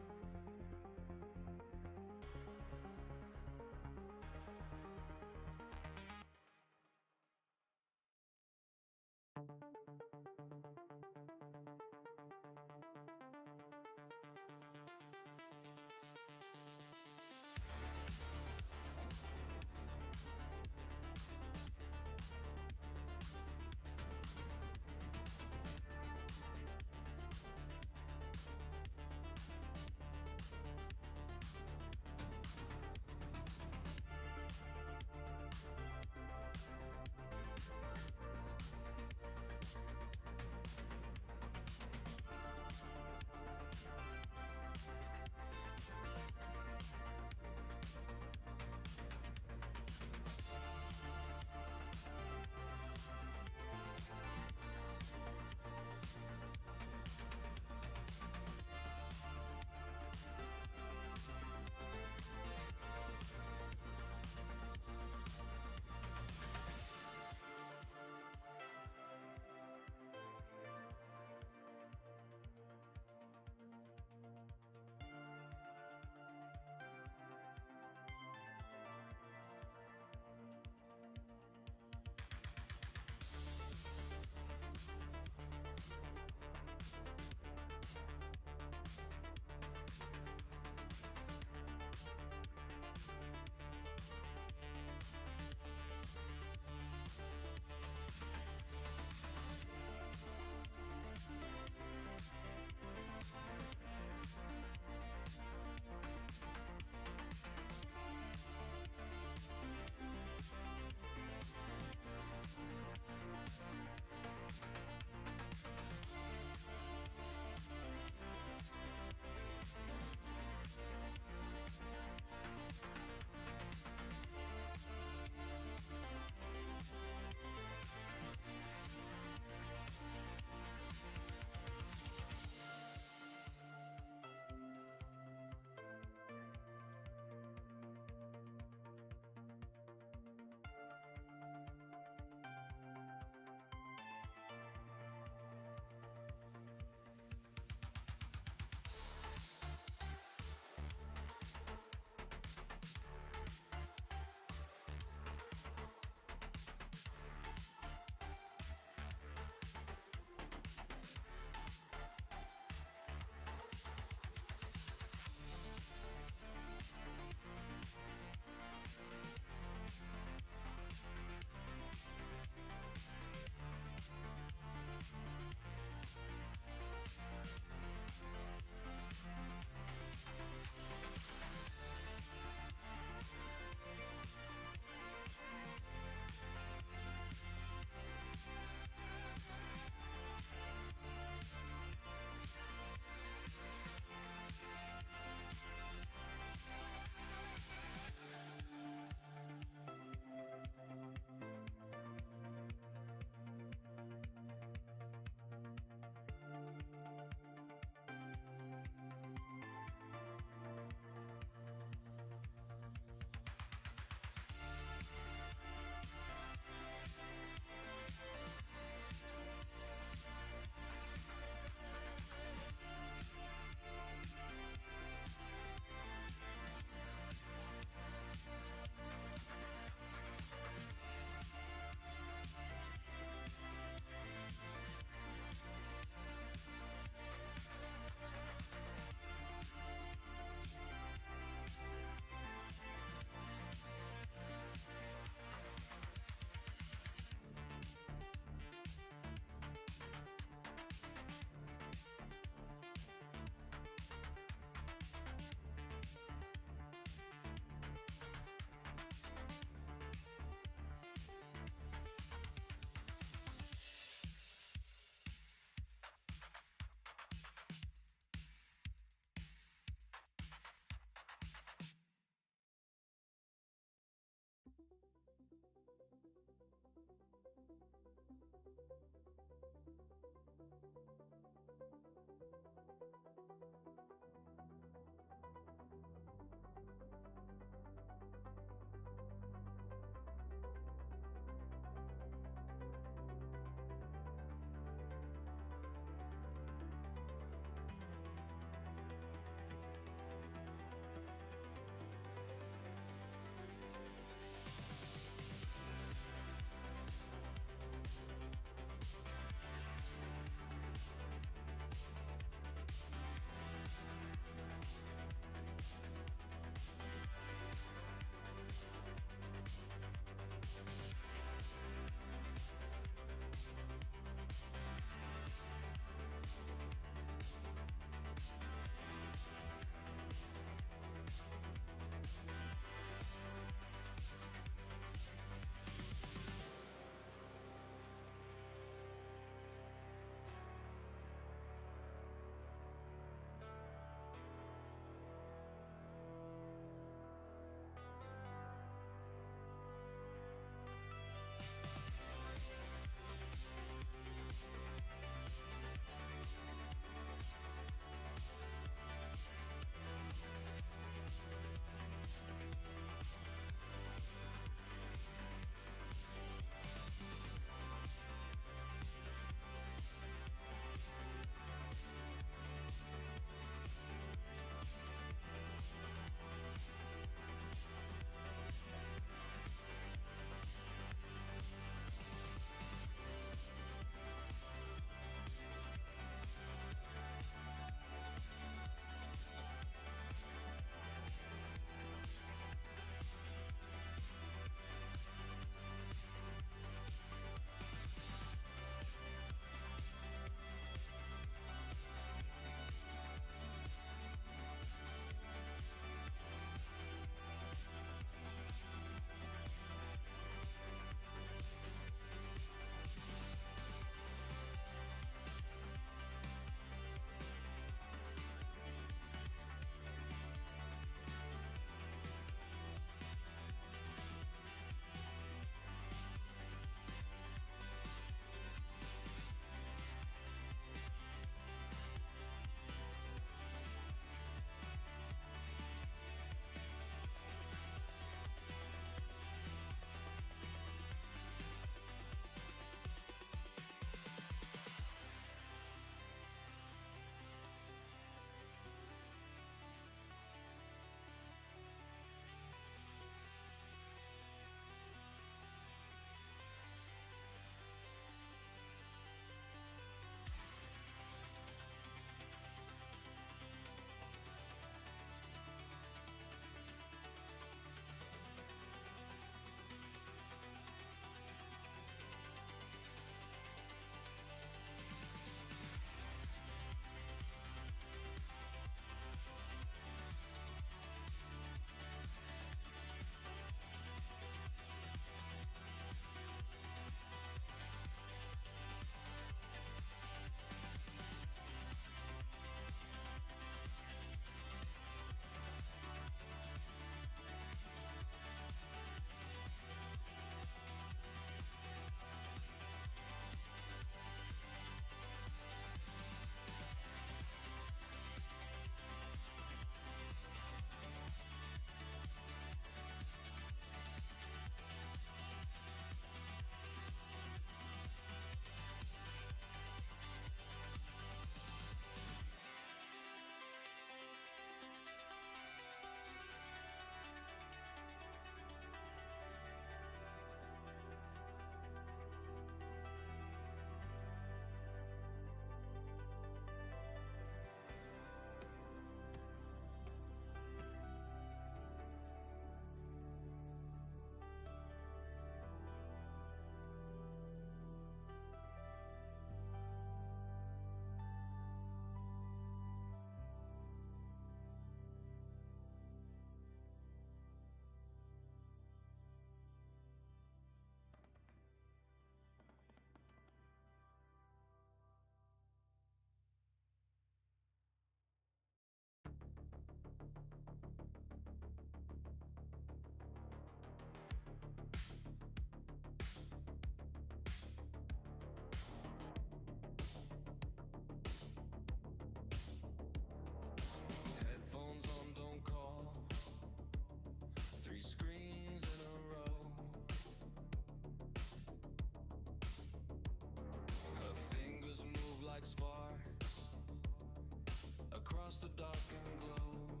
across the darkened globe.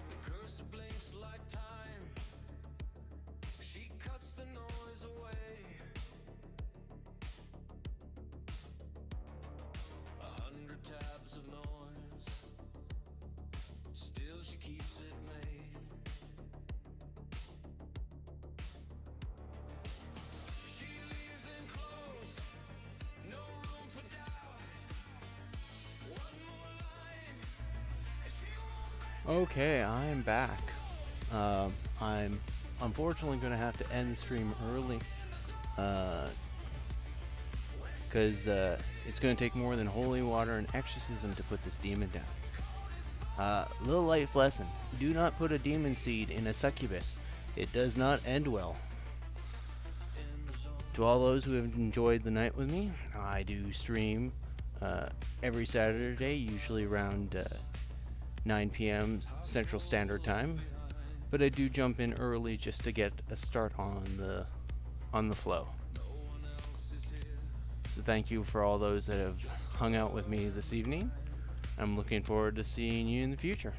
The cursor blinks like time. She cuts the noise away. 100 tabs of noise. Still she keeps it made. She leaves in close. No room for doubt. One more line. And she won't back. Okay, I'm back. I'm unfortunately going to have to end the stream early because it's going to take more than holy water and exorcism to put this demon down. Little life lesson: do not put a demon seed in a succubus. It does not end well. To all those who have enjoyed the night with me, I do stream every Saturday, usually around 9 p.m. Central Standard Time, but I do jump in early just to get a start on the flow. So thank you for all those that have hung out with me this evening. I'm looking forward to seeing you in the future.